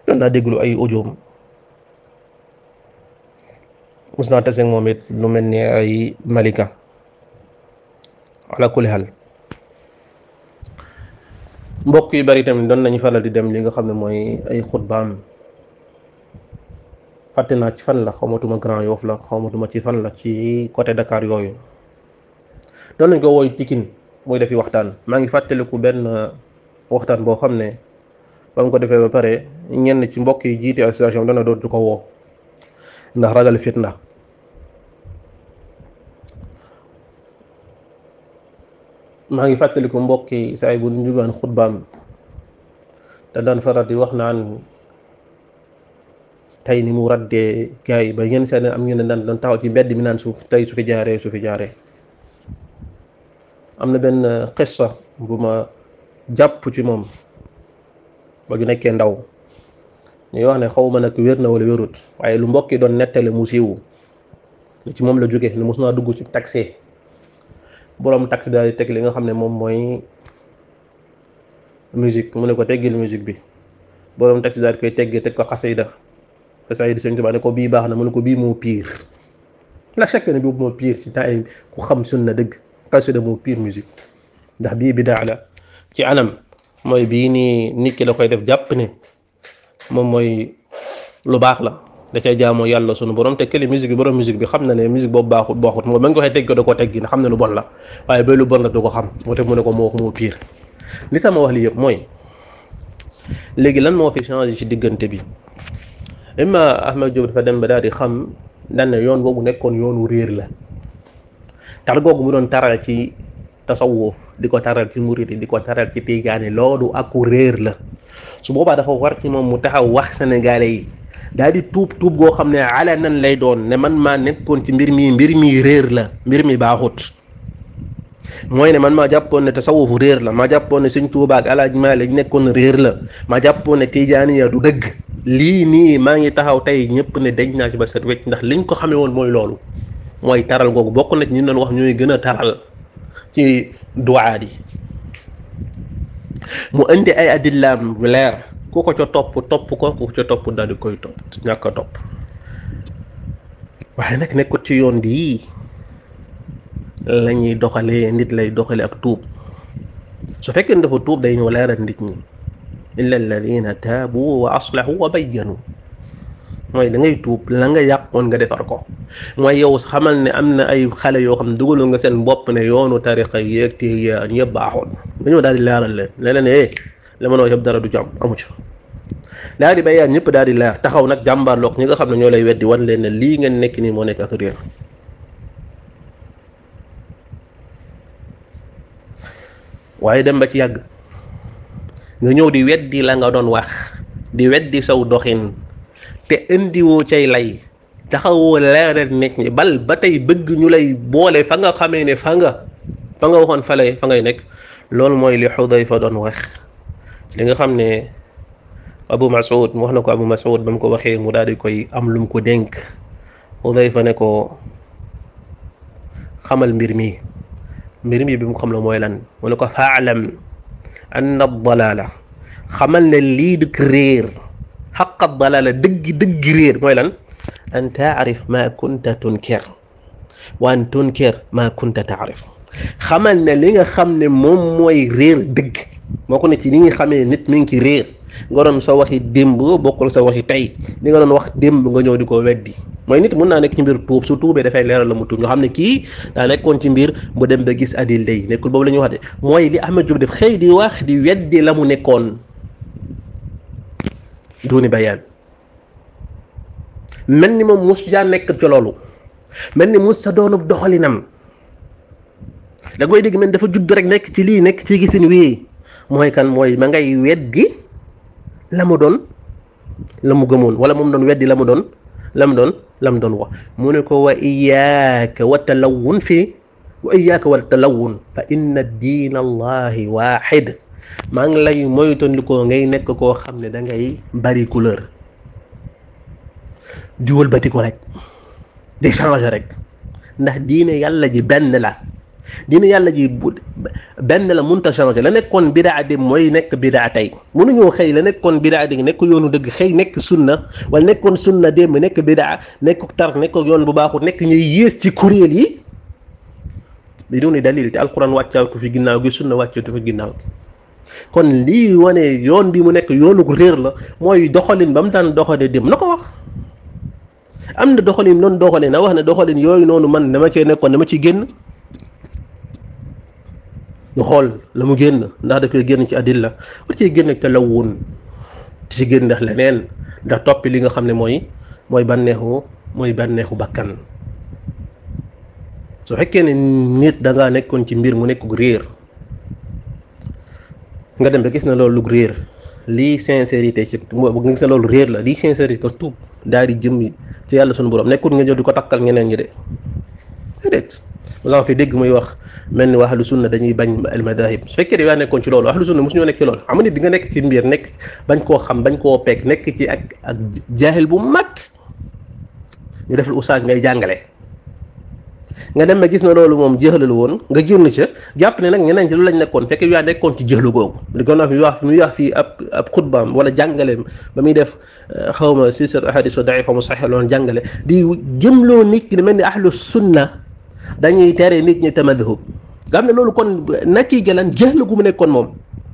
doon naa déglu ay audioom mus naa tase moom it lu mel ni ay Malika ala kulli hal mbokk yu bari tamit doon nañu faral di dem li nga xam ne mooy ay xutbaam fàtte naa ci fan la xawmatuma Grand Yoff la xawmatuma ci fan la ci côté Dakar yooyu doon nañ ko wooy Pikine muy defi waxtaan maa ngi fàttaliku benn waxtaan boo xam ne ba mu ko defee ba pare ñenn ci mbokk yi jiite association dana dootu ko woo ndax ragal fitna maa ngi fàttaliku mbokk yi saa yi bu ñu jugaan xutbaam da daan faral di wax naan tey ni mu raddee gars yi ba yenn saa am ñu ne daan taxaw ci mbedd mi naan suuf tey su fi jaaree am na benn xissa bu ma jàpp ci moom ba ñu nekkee ndaw ñuy wax ne xaw ma nag wér na wala wérut waaye lu mbokk yi doon nettale mu siiwu lu ci moom la jóge ne mos naa dugg ci taxi borom taxi daal di teg li nga xam ne moom mooy musique mu ne ko teggil musique bi borom taxi daal di koy teggee teg ko xasida Sëñ Tuubaa ne ko bii baax na mu ne ko bii moo pire la chaque ne boobu moo pire ci temps ku xam sunna dëgg xasida moo pire musique ndax bii bidaa la ci anam mooy bii nii nit ki la koy def jàpp ne moom mooy lu baax la da cay jaamoo yàlla sunu borom te këli musique bi borom musique bi xam na ne musique boobu baaxut mooy ba nga ko waxee tegg ko da koo teggi na xam ne lu bon la waaye bay lu bon la du ko xam moo tax mu ne ko moo pire li tax ma wax li yëpp mooy léegi lan moo fi changé ci diggante bi imma Ahmed Diop dafa dem ba daal di xam daan ne yoon boobu nekkoon yoonu réer la tar googu mu doon taral ci tasawuf di ko taral ci murit di ko taral ci tiigaane loolu aku réer la su boobaa dafa war ci moom mu taxaw wax sénégalais yi daal di tuub goo xam ne ala nan lay doon ne man maa nekkoon ci mbir mi réer la mbir mi baaxut mooy ne man maa jàppoon ne tasawufu réer la maa jàppoon ne Sëñ Tuubaa ak Alaaji Maalik nekkoon réer la maa jàppoon ne tijaaniya du dëgg lii nii maa ngi taxaw tey ñëpp ne dañ naa ci ba set wecc ndax liñ ko xamee woon mooy loolu mooy taral googu bokk na ci ñu doon wax ñooy gën a taral ci duwaat yi mu indi ay adillaam leer ku ko ca topp ko ku ko ca topp daal di koy topp ñàkk a topp waaye nag nekkut ci yoon bii la ñuy doxalee nit lay doxale ak tuub su fekkee dafa tuub day ñëw leeral nit ñi illa alladina taabu wa aslahu wa bayyanu mooy da ngay tuub la nga yàqoon nga defar ko mooy yow xamal ne am na ay xale yoo xam ne dugalu nga seen bopp ne yoonu tariqa yeeg te ñëpp baaxoon nga ñëw daal di leeral leen ne la mënoo yëpp dara du ci amu ci daal di bayaan ñëpp daal di leer taxaw nag jàmbaarloog ñi nga xam ne ñoo lay weddi wan leen ne lii ngeen nekk nii moo nekk ak réer waaye dem ba ci yàgg nga ñëw di weddi la nga doon wax di weddi saw doxin te indiwoo cay lay taxawoo leeral nit ñi bal ba tey bëgg ñu lay boole fa nga xamee ne fa nga waxoon fa ngay nekk loolu mooy li Xudayfa doon wax li nga xam ne Abu Mas'ud mu wax na ko Abu Mas'ud ba mu ko waxee mu daal di koy am lu mu ko dénk Xudayfa ne ko xamal mbir mi bi mu xam la mooy lan mu ne ko faalam anna dalala xamal ne lii dëkk réer xaqa dalala dëgg réer mooy lan an taarif ma kunta tunkir wa an tunkir ma kunta taarif xamal ne li nga xam ne moom mooy réer dëgg moo ko ne ci li nga xamee nit mi ngi ci réer nga doon sa waxi démb bokkul sa waxi tey li nga doon wax démb nga ñëw di ko weddi mooy nit mun naa nekk ci mbir tuub su tuubee dafay leeral la mu tuub nga xam ne kii daa nekkoon ci mbir bu dem ba gis adil day nekkul boobu la ñuy wax de mooy li Ahmed Diop def xëy di wax di weddi la mu nekkoon duuni bayaan mel ni moom mus jaa nekk ci loolu mel ni mus sa doonub doxalinam da koy dégg mel dafa judd rek nekk ci lii nekk ci gisin wii mooy kan mooy ma ngay weddi la mu doon la mu gëmoon wala moom doon weddi la mu doon wax mu ne ko wa iyyaka wa talawun fa inna diina allahi waaxid maa ngi lay moytandikoo ngay nekk koo xam ne da ngay bari couleur di wëlbati ko rek di changer rek ndax diine yàlla ji benn la diine yàlla ji benn la mënut a changer la nekkoon bidaa dem mooy nekk bidaa tey mënuñoo xëy la nekkoon bidaa di nekk yoonu dëgg xëy nekk sunna wala nekkoon sunna démb nekk bidaa nekk tar nekk yoon bu baaxut nekk ñuy yées ci kuréel yi bi duni dalil te alquran wàccaatu fi ginnaaw gi sunna wàccaatu fi ginnaaw gi kon lii wane yoon bi mu nekk yoonu réer la mooy doxalin ba mu daan doxalee dem na ko wax am na doxalin noonu doxalin na wax ne doxalin yooyu noonu man dama cee nekkoon dama ci génn ñu xool la mu génn ndax da koy génn ci adilla war ciy génn te lawun di ci génn ndax leneen ndax toppi li nga xam ne mooy bànneexu bakkan su fekkee ne nit da ngaa nekkoon ci mbir mu nekk réer nga dem ba gis na loolu réer lii sincérité ci gis na loolu réer la lii sincérité ko tuub daal di jëm ci yàlla sunu borom nekkul nga ñëw di ko takkal ñeneen ñi de déedéet mos fi dégg muy wax mel ni waa ahlu sunna dañuy bañ al madahib su fekkee yaa nekkoon ci loolu ahlu sunna mosu ñoo nekk ci loolu xam nga nit di nga nekk ci mbir nekk bañ koo xam bañ koo peek nekk ci ak jaahil bu mag ñu def lu ustaas ngay jàngale nga dem ba gis na loolu moom jeexalal woon nga génn ca jàpp ne nag ñeneen ci lu lañ nekkoon fekk yaa nekkoon ci jeexlu googu di ko muy wax fii ab xutbaam wala jàngaleem ba muy def xawma silsilat ahadis da'ifa mu sahih loon jàngale di jëmloo nit ki mel ni ahlu sunna dañuy tere nit ñi tamadhub nga xam ne loolu kon natiija lan jeexlu gu mu nekkoon moom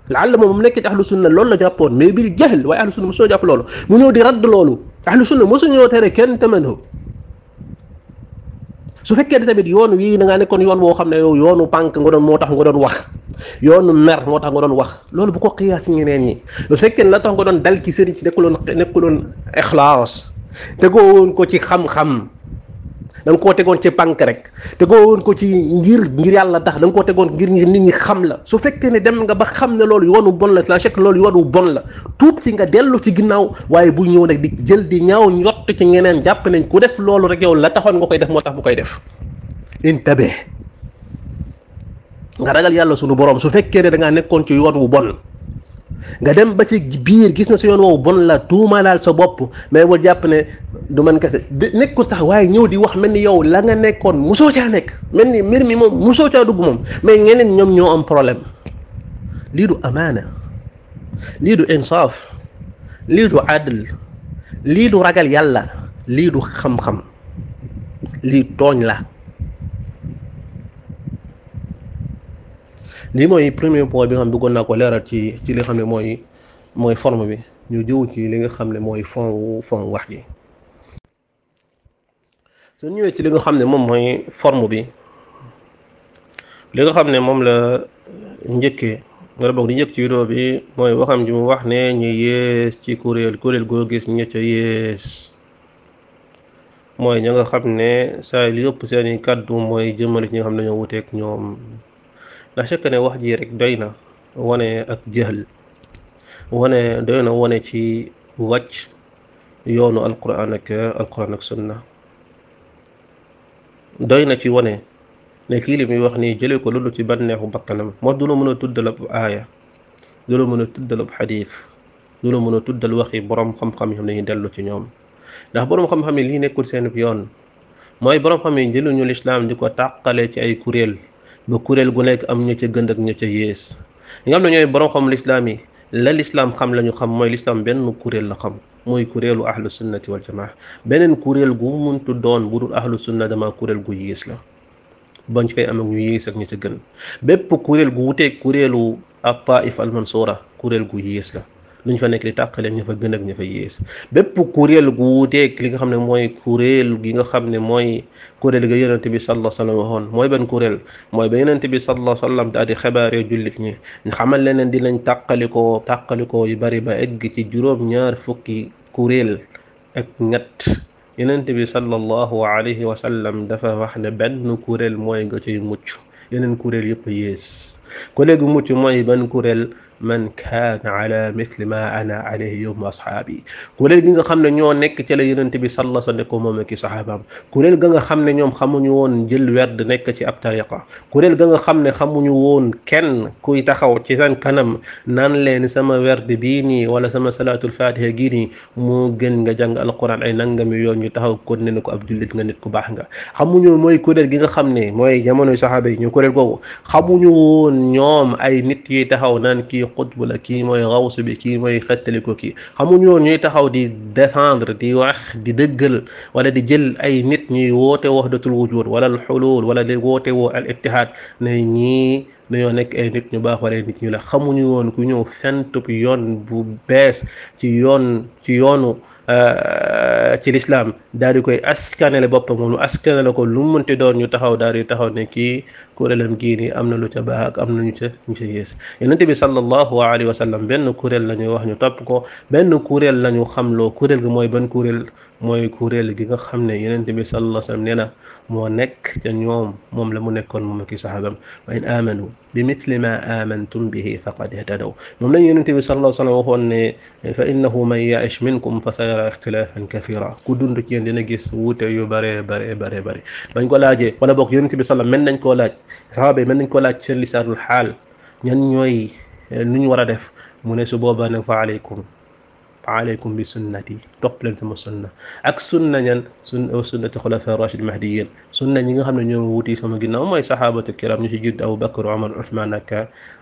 laalla moom mu nekk ci ahlu sunna loolu la jàppoon mais bil jahl waaye ahlu sunna mosoo jàpp loolu mu ñëw di radd loolu ahlu sunna mosu ñoo tere kenn tamadhub su fekkee ne tamit yoon wii da ngaa nekkoon yoon boo xam ne yow yoonu pànk nga doon moo tax nga doon wax yoonu mer moo tax nga doon wax loolu bu ko xiyaas ñeneen ñi su fekkee ne la tax nga doon dal ci sëriñ si nekkuloon ixlaas tegoo woon ko ci xam-xam da nga koo tegoon ci pànk rek tegoo woon ko ci ngir yàlla tax da nga koo tegoon ngir nit ñi xam la su fekkee ne dem nga ba xam ne loolu yoonu bon la chèque loolu yoonu bon la tuub ci nga dellu ci ginnaaw waaye bu ñëw nag di jël di ñaaw ñott ci ñeneen jàpp nañ ku def loolu rek yow la taxoon nga koy def moo tax mu koy def intabe nga ragal yàlla sunu borom su fekkee ne da ngaa nekkoon ci yoon wu bon nga dem ba ci biir gis na sa yoon woowu bon la tuumalaal sa bopp mais bul jàpp ne du man kese nekkul sax waaye ñëw di wax mel ni yow la nga nekkoon musoo caa nekk mel ni mbir mi moom musoo caa dugg moom mais ñeneen ñoom ñoo am problème lii du amaana lii du insaaf lii du adl lii du ragal yàlla lii du xam-xam lii tooñ la lii mooy premier point bi nga xam ne bëggoon naa ko leeral ci li nga xam ne mooy forme bi ñu jëw ci li nga xam ne mooy fond wax ji su ñëwee ci li nga xam ne moom mooy forme bi li nga xam ne moom la njëkkee wala boog di njëkk ci vidéo bi mooy waxam ji mu wax ne ñu yées ci kuréel goo gis ña ca yées mooy ña nga xam ne saa li yëpp seeni kàddu mooy jëmale ci ñi nga xam ne dañoo wuteeg ñoom la fekk ne wax ji rek doy na wane ak jëhl doy na wane ci wàcc yoonu alquran ak sunna doy na ci wane ne kii li muy wax nii jëlee ko loolu ci bànneexu bakkanam moo du la mën a tuddal ab aaya du la mën a tuddal ab xadiis du la mën a tuddal waxi borom xam-xam yi xam ne ñu dellu ci ñoom ndax borom xam-xam yi lii nekkul seen yoon mooy borom xam yi jëluñu lislaam di ko tàqale ci ay kuréel ba kuréel gu nekk am ña ca gën ak ña ca yées ñi nga xam ne ñooy borom xam lislaam yi la lislaam xam la ñu xam mooy lislaam benn kuréel la xam mooy kuréelu ahlu sunnati wal jamaa beneen kuréel gu muntu doon bu dul ahlu sunna dama kuréel gu yées la bañ koy am ak ñu yées ak ña ca gën bépp kuréel gu wuteeg kuréelu at taif al mansura kuréel gu yées la luñ fa nekk di tàqale ña fa gën ak ña fa yées bépp kuréel gu wuteeg li nga xam ne mooy kuréel gi nga xam ne mooy kuréel ga yonente bi sallallahu alayhi wa sallam waxoon mooy ban kuréel mooy ba yonente bi sallallahu alayhi wa sallam daal di xabaaree jullit ñi ñu xamal leneen dinañ tàqalikoo yu bari ba egg ci juróom-ñaar fukki kuréel ak ñett yonente bi sallallahu alayhi wa sallam dafa wax ne benn kuréel mooy nga ciy mucc yeneen kuréel yëpp yées kuréel gu mucc mooy ban kuréel man kaana ala mithli ma ana alayhi yawma ashaabi kuréel gi nga xam ne ñoo nekk ci la yonent bi sallallahu alayhi wa sallam moom ak i saxaabaam kuréel ga nga xam ne ñoom xamuñu woon jël werd nekk ci ab tariqa kuréel ga nga xam ne xamuñu woon kenn kuy taxaw ci seen kanam naan leen sama werd bii nii wala sama salaatul fatiha gii nii moo gën nga jàng alquran ay nangami yoon ñu taxaw kon ne ko ab jullit nga nit ku baax nga xamuñu mooy kuréel gi nga xam ne mooy jamonoy saxaaba yi ñu kuréel googu xamuñu woon ñoom ay nit yi taxaw naan kii xutbu la kii mooy xawsu bi kii mooy xettali ko kii xamuñu woon ñuy taxaw di défendre di wax di dëggal wala di jël ay nit ñuy woote wahdatul wujud wala al xulul wala di woote woo al ittihad ne ñii dañoo nekk ay nit ñu baax wala nit ñu la xamuñu woon ku ñëw fentub yoon bu bees ci yoonu ci lislaam daal di koy askanale boppam moom lu askanale ko lu mënti doon ñu taxaw daal di taxaw ne kii kuréelam gii nii am na lu ca baax ak am na ñu ca yées yonente bi sallallahu alayhi wa sallam benn kuréel la ñuy wax ñu topp ko benn kuréel la ñu xamloo kuréel gi mooy ban kuréel mooy kuréel gi nga xam ne yonente bi sallallahu alayhi wa sallam nee na moo nekk ca ñoom moom la mu nekkoon moom ak i saxaabam wa in amanu bi mithli ma amantum bihi faqad ihtadaw moom lañ yonente bi sallallahu alayhi wa sallam waxoon ne fa innahu man ya'ish minkum fa sayara ixtilafan kathira ku dund ci yéen dina gis wuute yu bare bañ ko laajee wala boog yonente bi sallam mel nañ koo laaj saxaaba yi mel nañ koo laaj seen lisaanul xaal ñan ñooy lu ñu war a def mu ne su boobaa nag fa alaykum bi sunnati topp leen sama sunna ak sunna ñan sunnati xulafa rashid mahdiyin sunna ñi nga xam ne ñoo wuti sama ginnaaw mooy saxaabatu kiram ñu ci jiitu Abu Bakr Umar Usman ak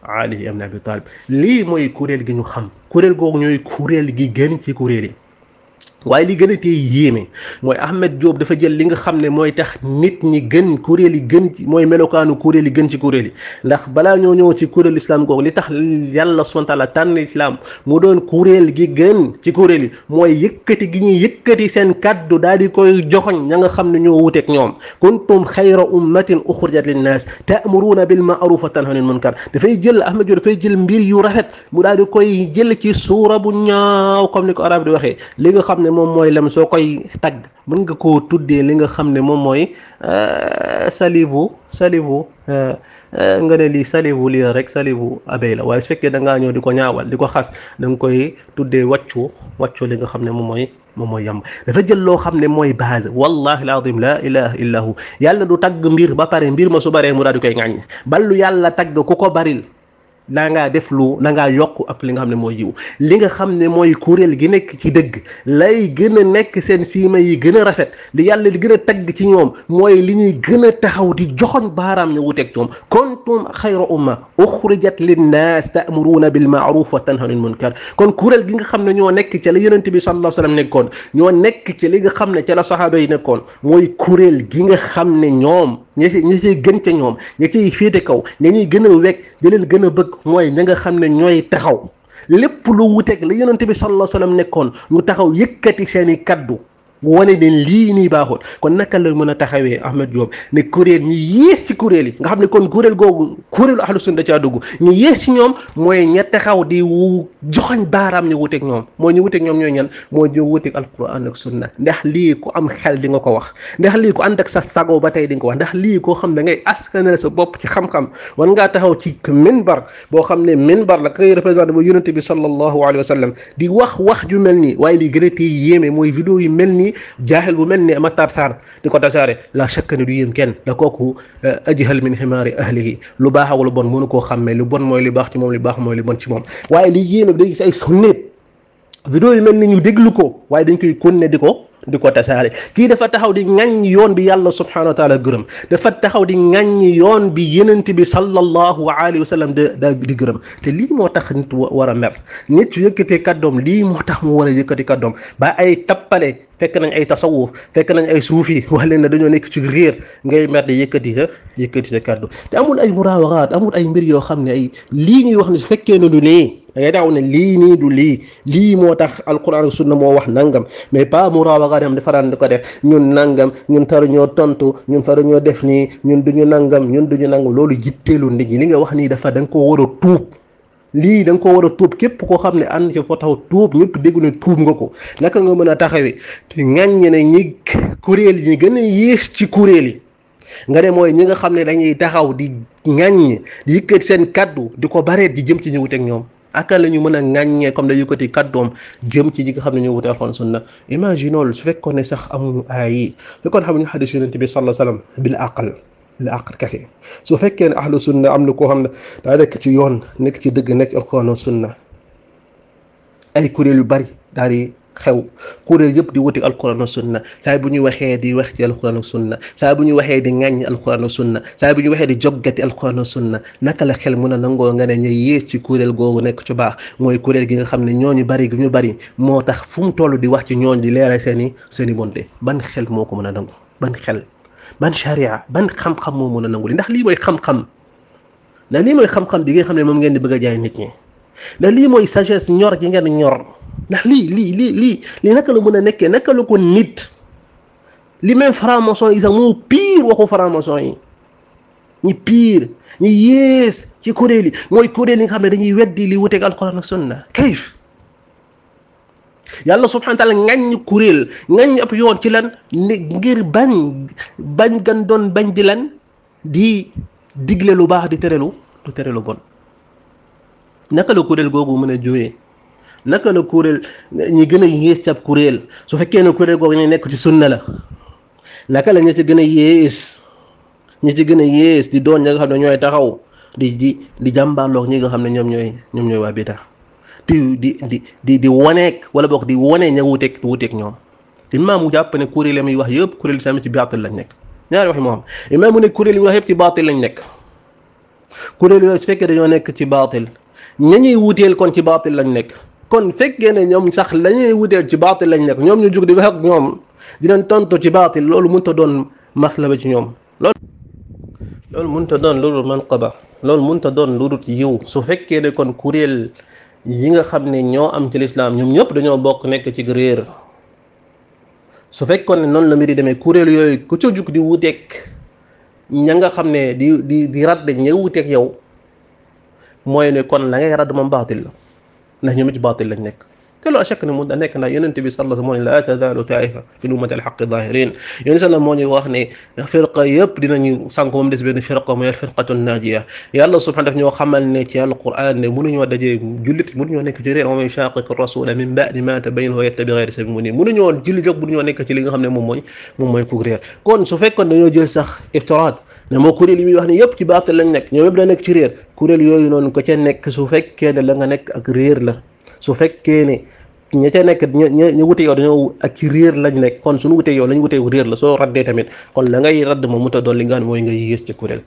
Ali ibn Abi Talib lii mooy kuréel gi ñu xam kuréel googu ñooy kuréel gi gën ci kuréel yi waaye li gën a tey yéeme mooy Ahmed Diop dafa jël li nga xam ne mooy tax nit ñi gën kuréel yi gën mooy melokaanu kuréel yi gën ci kuréel yi ndax balaa ñoo ñëw ci kuréel islam googu li tax yàlla subhanahu wa taala tànn islam mu doon kuréel gi gën ci kuréel yi mooy yëkkati gi ñuy yëkkati seen kaddu daal di koy joxoñ ña nga xam ne ñoo wuteeg ñoom kuntum xayra ummatin uxrijat linnaas ta'muruuna bil ma'ruf wa tanhawna anil munkar dafay jël Ahmed Diop dafay jël mbir yu rafet mu daal di koy jël ci suura bu ñaaw comme ni ko arab di waxee li nga xam ne moom mooy lam soo koy tagg mën nga koo tuddee li nga xam ne moom mooy salivu nga ne lii salivu lii rek salivu abey la waaye su fekkee da ngaa ñëw di ko ñaawal di ko xas da nga koy tuddee wàccu li nga xam ne moom mooy yamba dafa jël loo xam ne mooy base wallahi alazim la ilaha illa hu yàlla du tagg mbir ba pare mbir ma su baree mu daal di koy ŋàññ ballu yàlla tagg ku ko baril la ngaa def lu la ngaa yokk ak li nga xam ne mooy yiw li nga xam ne mooy kuréel gi nekk ci dëgg lay gën a nekk seen siima yi gën a rafet li yàlla di gën a tagg ci ñoom mooy li ñuy gën a taxaw di joxoñ baaraam ñu wuteeg ñoom kuntum xayra umma uxrijat linnaas ta'muruuna bil ma'ruf wa tanhawna anil munkar kon kuréel gi nga xam ne ñoo nekk ca la yonent bi sallallahu alayhi wa sallam nekkoon ñoo nekk ci li nga xam ne ca la saxaaba yi nekkoon mooy kuréel gi nga xam ne ñoom ñi ciy gën ca ñoom ñi ciy féete kaw ñi ñuy gën a wekk di leen gën a bëgg mooy ña nga xam ne ñooy taxaw lépp lu wuteeg la yonent bi sallallahu alayhi wa sallam nekkoon ñu taxaw yëkkati seeni kaddu wane ne lii nii baaxul kon naka la mën a taxawee Ahmed Diop ne kuréel ñi yées ci kuréel yi nga xam ne kon kuréel googu kuréelu ahlu sunna da caa dugg ñu yées ci ñoom mooy ña taxaw di joxoñ baaraam ñu wuteeg ñoom mooy ñu wuteeg ñoom ñooy ñan mooy ñu wuteeg alquran ak sunna ndax lii ku am xel di nga ko wax ndax lii ku ànd ak sa sago ba tey di nga ko wax ndax lii koo xam ne ngay askanale sa bopp ci xam-xam war ngaa taxaw ci minbar boo xam ne minbar la koy représenté ba yonente bi sallallahu alayhi wa sallam di wax ju mel nii waaye li gën a tey yéeme mooy vidéo yi mel nii jaahil bu mel ni Matar Sarr di ko tasaare la shakka ne du yéem kenn da kooku ajhal min himaari ahlihi lu baax ak lu bon mënu koo xàmmee lu bon mooy li baax ci moom li baax mooy li bon ci moom waaye li yéeme bi day gis ay sunnit vidéo yi mel ni ñu déglu ko waaye dañ koy konne di ko tasaare kii dafa taxaw di ŋàññ yoon bi yàlla subhanahu wa taala gërëm dafa taxaw di ŋàññ yoon bi yenent bi sallallahu alayhi wa sallam di gërëm te lii moo tax nit war a mer nit su yëkkatee kàddoom lii moo tax mu war a yëkkati kàddoom ba ay tappale fekk nañ ay tasawuf fekk nañ ay suufi wax leen ne dañoo nekk ci réer ngay mer di yëkkati sa kàddu te amul ay muraawaxaat amul ay mbir yoo xam ne ay lii ñuy wax ne su fekkee ne du nii da ngay taxaw ne lii nii du lii moo tax alquran ak sunna moo wax nangam mais pas muraawaxaat am defaraan di ko def ñun nangam ñun taruñoo tontu ñun faruñoo def nii ñun duñu nangam loolu jitteelu nit ñi li nga wax nii dafa da nga koo war a tuub lii da nga ko war a tuub képp koo xam ne ànd ci foo taxaw tuub ñëpp déggu ne tuub nga ko naka nga mën a taxawee te ŋàññi ne ñi kuréel yi gën a yées ci kuréel yi nga ne mooy ñi nga xam ne dañuy taxaw di ŋàññi di yëkkati seen kaddu di ko bareet di jëm ci ñu wuteeg ñoom aka la ñu mën a ŋàññee comme da yëkkati kaddoom jëm ci ñi nga xam ne ñu wute alxuraan sunna imagine su fekkoon ne sax amuñu aay yi fekkoon xamuñu xadis yonent bi sallallahu alayhi wasallam bil aql kese su fekkee ne ahlu sunna am na koo xam ne daa nekk ci yoon nekk ci dëgg nekk alquran sunna ay kuréel yu bari daal di xew kuréel yëpp di wuti alquran sunna saa bu ñu waxee di wax ci alquran sunna saa bu ñu waxee di ŋàññ alquran sunna saa bu ñu waxee di joggati alquran sunna naka la xel mën a nangoo nga ne ñu yées ci kuréel googu nekk ci baax mooy kuréel gi nga xam ne ñooñu bari gi ñu bari moo tax fu mu toll di wax ci ñooñ di leeral seeni bonte ban xel moo ko mën a nangu ban xel ban sharia ban xam-xam moo mën a nangu li ndax lii mooy xam-xam ndax lii mooy xam-xam bi nga xam ne moom ngeen di bëgg a jaay nit ñi ndax lii mooy sagesse ñor gi ngeen ñor ndax lii naka la mën a nekkee naka la ko nit li même franc-maçon yi sax moo pire waxu franc-maçon yi ñi pire ñi yées ci kuréel yi mooy kuréel yi nga xam ne dañuy weddi li wuteeg alquran ak sunna kayf yàlla subhanahu wa taala ngañ kuréel ngañ ab yoon ci lan ngir bañ gan doon bañ di lan di digle lu baax di tere lu bon naka la kuréel googu mën a jógee naka la kuréel ñi gën a yées ci ab kuréel su fekkee ne kuréel googu ñu nekk ci sunna la naka la ñi ci gën a yées di doon ñi nga xam ne ñooy taxaw di jàmbaarloog ñi nga xam ne ñoom ñooy waa bida di waneeg wala boog di wane ña wuteeg ñoom imaam mu jàpp ne kuréel yi muy wax yëpp kuréel sami ci baatil lañ nekk ñaari waxi moo xam imaam mu ne kuréel yi muy wax yëpp ci baatil lañ nekk kuréel yooyu su fekkee dañoo nekk ci baatil ña ñuy wuteel kon ci baatil lañ nekk kon fekkee ne ñoom sax la ñuy wuteel ci baatil lañ nekk ñoom ñu jug di wax ak ñoom di leen tontu ci baatil loolu mënut a doon maslaba ci ñoom loolu mënut a doon lu dul manqaba loolu mënut a doon lu dul yiw su fekkee ne kon kuréel yi nga xam ne ñoo am ci lislaam ñoom ñëpp dañoo bokk nekk ci réer su fekkoon ne noonu la mbir yi demee kuréel yooyu ku ca jug di wuteeg ña nga xam ne di radd ña wuteeg yow mooy ne kon la ngay radd moom baatil la ndax ñoom it baatil lañ nekk te loolu chèque ne mun na nekk ndax yonent bi sallallahu moo ne laa tazaalu taifa fi ummati alxaqi zahirin yonent sallam moo ñu wax ne firqa yëpp dinañu sànk moom des benn firqa mooy firqatu naajiya yàlla subhanahu daf ñoo xamal ne ci alquran ne mënuñoo dajee jullit mënuñoo nekk ci réer wa man yushaqiqi rasula min ba'di ma tabayyana wa yattabi ghayra sabili mu'minin mënuñoo jullit yëpp mënuñoo nekk ci li nga xam ne moom mooy ku réer kon su fekkoon dañoo jël sax iftiraat ne moo kuréel yi muy wax ne yëpp ci baatal lañ nekk ñoom yëpp da nekk ci réer kuréel yooyu noonu ko ca nekk su fekkee ne la nga nekk ak réer la su fekkee ne ña ca nekk ñu wute yow dañoo ak ci réer lañ nekk kon suñu wutee yow lañ wutee réer la soo raddee tamit kon la ngay radd moom mu ta doon li nga xam ne mooy nga yées ci kuréel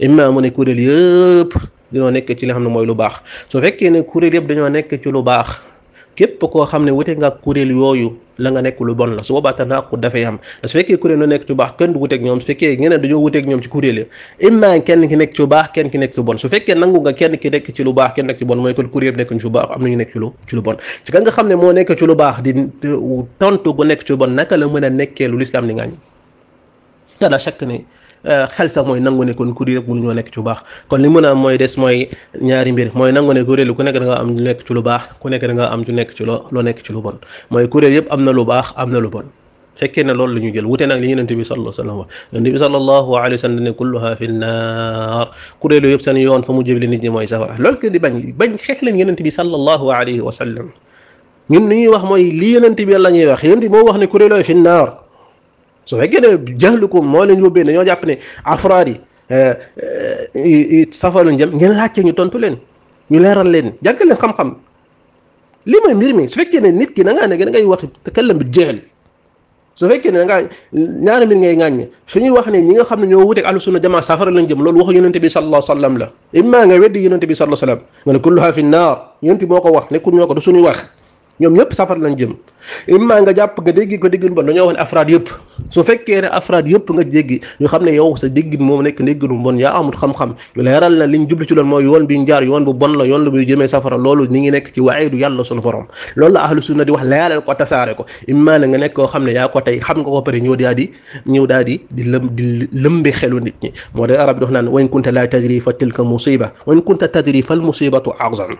imma mu ne kuréel yëpp dañoo nekk ci li xam ne mooy lu baax su fekkee ne kuréel yëpp dañoo nekk ci lu baax képp koo xam ne wute nga kuréel yooyu la nga nekk lu bon la su boobaa tanaqud dafay am su fekkee kuréel la nekk ci baax kenn du wuteeg ñoom su fekkee ñeneen dañoo wuteeg ñoom ci kuréel yi imma kenn ki nekk ci lu baax kenn ki nekk ci bon su fekkee nangu nga kenn ki nekk ci lu baax kenn nekk ci bon mooy kon kuréel nekk ci lu baax am nañu nekk ci lu bon ci ka nga xam ne moo nekk ci lu baax di tontu gu nekk ci lu bon naka la mën a nekkee lu lislaam ni ngaañ te la chaque ne xel sax mooy nangu ne kon kuréel yëpp mënuñoo nekk ci lu baax kon li mën a am mooy des mooy ñaari mbir mooy nangu ne kuréel ku nekk da nga am lu nekk ci lu baax ku nekk da nga am lu nekk ci loo nekk ci lu bon mooy kuréel yëpp am na lu baax am na lu bon fekkee ne loolu la ñu jël wute nag li yonent bi sallallahu alayhi wa sallam wax yonent bi sallallahu alayhi wa sallam ne kulluha fi nnaar kuréel yëpp seen yoon fa mu jëbli nit ñi mooy safara loolu ke di bañ xeex leen yonent bi sallallahu alayhi wa sallam ñun li ñuy wax mooy li yonent bi la ñuy wax yonent bi moo wax ne kuréel yooyu fi nnaar su fekkee ne jahlukum moo leen yóbbee dañoo jàpp ne afraad yi safara lañ jëm ngeen laajte ñu tontu leen ñu leeral leen jàngal leen xam-xam li mooy mbir mi su fekkee ne nit ki da ngaa ne da ngay wax takallam bi jahl su fekkee ne da ngaa ñaari mbir ngay ŋàññe suñuy wax ne ñi nga xam ne ñoo wuteeg ahlu sunna jamaa safara lañ jëm loolu waxu yonente bi sallallahu alayhi wa sallam la imma nga weddi yonente bi sallallahu alayhi wa sallam nga ne kulluha fi nnaar yonente moo ko wax nekkul ñoo ko du suñuy wax ñoom ñëpp safar lañ jëm imma nga jàpp nga déggi ko déggin bon dañoo wax ne afraad yëpp su fekkee ne afraad yëpp nga jéggi ñu xam ne yow sa déggin moom nekk dégginu bon yaa amul xam-xam ñu leeral na liñ jublu ci loolu mooy yoon bi ñu jaar yoon bu bon la yoon la buy jëmee safara loolu ni ngi nekk ci waxiidu yàlla sunu borom loolu la ahlu sunna di wax leeral ko tasaare ko imma na nga nekk koo xam ne yaa ko tey xam nga ko pare ñëw daal di lëmbi xelu nit ñi moo tax arab di wax naan wa in kunta la tadri fa tilka musiba wa in kunta tadri fal musibatu a'zam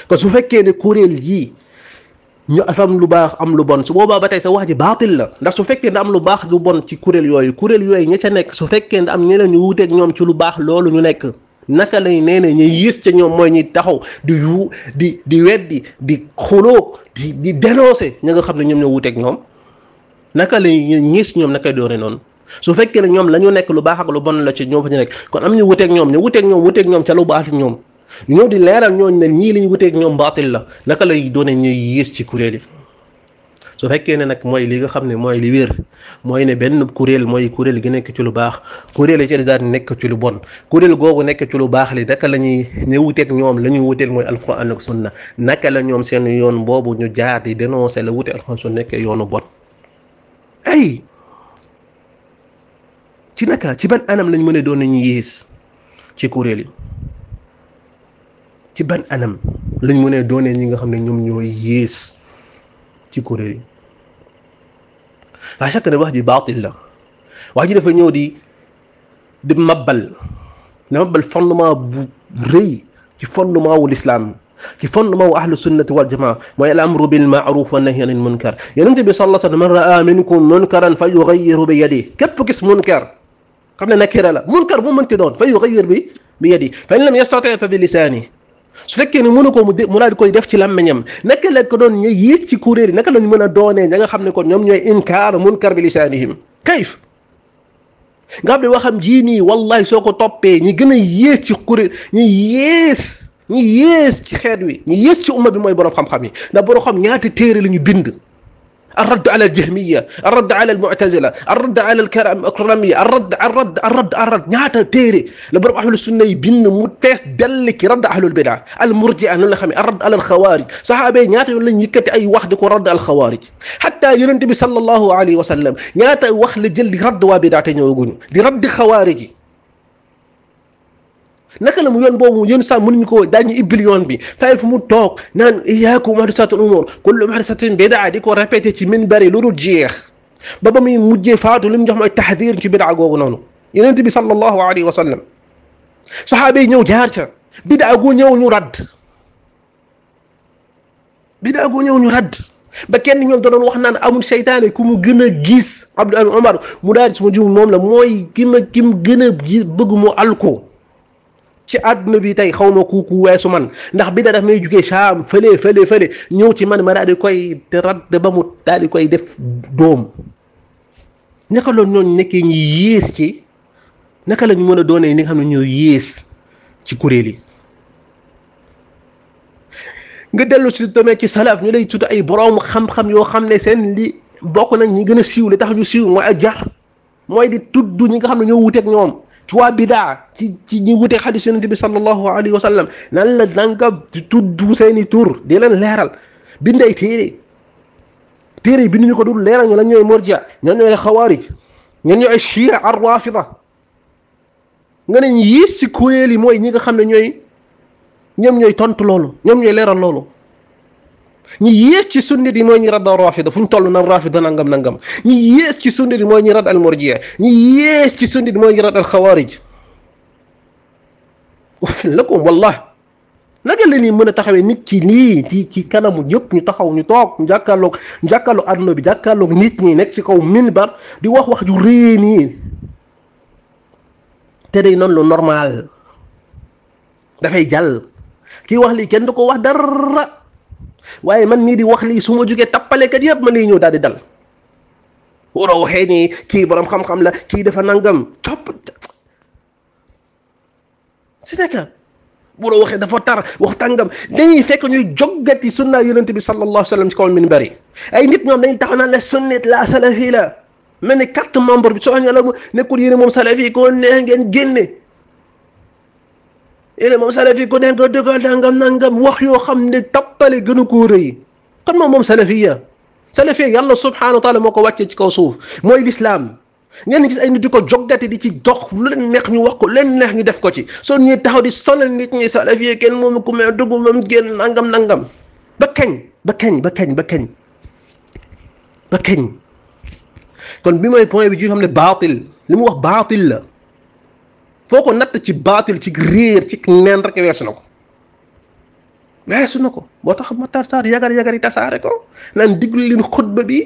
kon su fekkee ne kuréel yii ñu am lu baax am lu bon su boobaa ba tey sa wax ji baatil la ndax su fekkee ne am lu baax lu bon ci kuréel yooyu ña ca nekk su fekkee ne am ñeneen ñu wuuteeg ñoom ci lu baax loolu ñu nekk naka lay nee ne ñu yées ca ñoom mooy ñuy taxaw di weddi di xuloo di dénoncer ña nga xam ne ñoom ñoo wuuteeg ñoom naka lay ñiis ñoom nakay doone noonu su fekkee ne ñoom la ñu nekk lu baax ak lu bon la ci ñoom fa ñu nekk kon am ñu wuuteeg ñoom ca lu baax ñoom ñoo di leeral ñooñu ne ñii li ñu wuteeg ñoom baatil la naka lay doone ñuy yées ci kuréel yi su fekkee ne nag mooy li nga xam ne mooy li wér mooy ne benn kuréel mooy kuréel gi nekk ci lu baax kuréel yi ci des nekk ci lu bon kuréel googu nekk ci lu baax li naka la ñuy ñu wuteeg ñoom la ñuy wuteel mooy alquran ak sunna naka la ñoom seen yoon boobu ñu jaar di dénoncer la wute alquran sunna nekkee yoonu bon ay ci naka ci ban anam lañ mën a doon ñu yées ci kuréel yi ci ban anam lañ mën a doonee ñi nga xam ne ñoom ñooy yées ci kuréel yi la chaque ne wax ji baatil la wax ji dafa ñëw di mabbal fondement bu rëy ci fondement wu l'islam ci fondement wu ahlu sunnati wal jamaa mooy al amru bil ma'ruf wa nahyi anil munkar yonente bi sallallahu alayhi wa sallam man ra'a minkum munkaran fa yughayyiru bi yadihi képp gis munkar xam ne nakira la munkar bu mënti doon fa yughayyir bi yadihi fa in lam yastati' fa bi lisaanihi su fekkee ne mënu ko mu daal di koy def ci làmmiñam naka la ko doon ñu yées ci kuréel yi naka lañu mën a doonee ña nga xam ne kon ñoom ñooy inkaar munkar bi lisaanihim kayf nga xam ne waxam jii nii wallahi soo ko toppee ñi gën a yées ci kuréel ñi yées ci xeet wi ñi yées ci umma bi mooy borom xam-xam yi ndax borom xam ñaata téere la ñu bind الرد على الجهمية الرد على المعتزلة الرد على الكرامية الرد ñaata téere la borom ahlu sunna yi bind mu tees dell ki radd ahlul bidaa al murji'a noonu la xamee الرد على الخوارج saxaaba yi ñaata yoon lañ yëkkati ay wax di ko radd al xawaarij xataa yonent bi sallallahu alayhi wa sallam ñaata wax la jël di radd waa bidaa te ñëwaguñu di radd xawaarij yi naka la mu yoon boobu yoon sax mënuñu ko daañu ibbil yoon bi fay fu mu toog naan iyaakum muhdasatul umur kullu muhdasatin bidaa di ko répété ci minbar yi lu dul jeex ba muy mujjee faatu li mu jox mooy taxdir ci bidaa googu noonu yonent bi sallallahu alayhi wa sallam saxaaba yi ñëw jaar ca bidaa gu ñëw ñu radd bidaa gu ñëw ñu radd ba kenn ñoom da doon wax naan amul seytaane ku mu gën a gis Abdul Amin Omar mu daal di suma jiw moom la mooy ki mu gën a bëgg mu alko ci àdduna bi tey xaw ma ku weesu man ndax bidaa daf may jugee Saam fële ñëw ci man ma daal di koy radd ba mu daal di koy def doom naka loolu ñooñu nekkee ñi yées ci naka la ñu mën a doonee ni nga xam ne ñoo yées ci kuréel yi. nga dellu si tamit ci salaf ñu lay tudd ay borom xam-xam yoo xam ne seen li bokk nañ ñi gën a siiw li tax ñu siiw mooy ak jar mooy di tudd ñi nga xam ne ñoo wuteeg ñoom ci waa bidaa ci ñi wuteeg xadiis Yonent bi sallallahu alayhi wa sallam nan la danga tudd seeni tur di leen leeral bind ay téere yi binduñu ko dul leeral ñu lan ñooy murji'a ñan ñooy xawaarij ñan ñooy shi'a ar-rafida nga ne yiis ci kuréel yi mooy ñi nga xam ne ñoom ñooy tontu loolu ñoom ñooy leeral loolu ñi yées ci sunnit yi mooy ñi radd al rafida fu ñu toll nan rafida nangam ñi yées ci sunnit yi mooy ñi radd al murji'a ñi yées ci sunnit yi mooy ñi radd al xawaarij wafin lakum wallah naka la ñuy mën a taxawee nit ci lii ci kanamu ñëpp ñu taxaw ñu toog ñu jàkkaarloog àdduna bi jàkkaarloog nit ñi nekk ci kaw minbar di wax ju rëy nii te day noonu lu normal dafay jàll kii wax lii kenn du ko wax dara waaye man mii di wax lii su ma jógee tappalekat yëpp man lay ñëw daal di dal waroo waxee ni kii borom xam-xam la kii dafa nangam topp si nekk waroo waxee dafa tar wax tàngam dañuy fekk ñuy joggati sunna yonent bi sallallahu alayhi wa sallam ci kaw minbar yi ay nit ñoom dañuy taxaw naan la sunnit la salafi la mel ni carte membre bi soo la mu nekkul yéen moom salafi ko neex ngeen génne yéen moom salafi ko neex nga dëggal nangam wax yoo xam ne tappale gën a koo rëy kan moom salafiya yàlla subhanahu wa taala moo ko wàccee ci kaw suuf mooy l'islam ngeen gis ay nit di ko joggati di ci dox lu leen neex ñu wax ko leen neex ñu def ko ci soo ñuy taxaw di sonal nit ñi salafiya kenn moom ku mel dugg moom génn nangam ba kañ kon bi mooy point bi ci xam ne baatil li mu wax baatil la foo ko natt ci baatil ci réer ci neen rek weesu na ko boo tax Matar Sarr yagar yi tasaare ko naan diglu leen xutba bi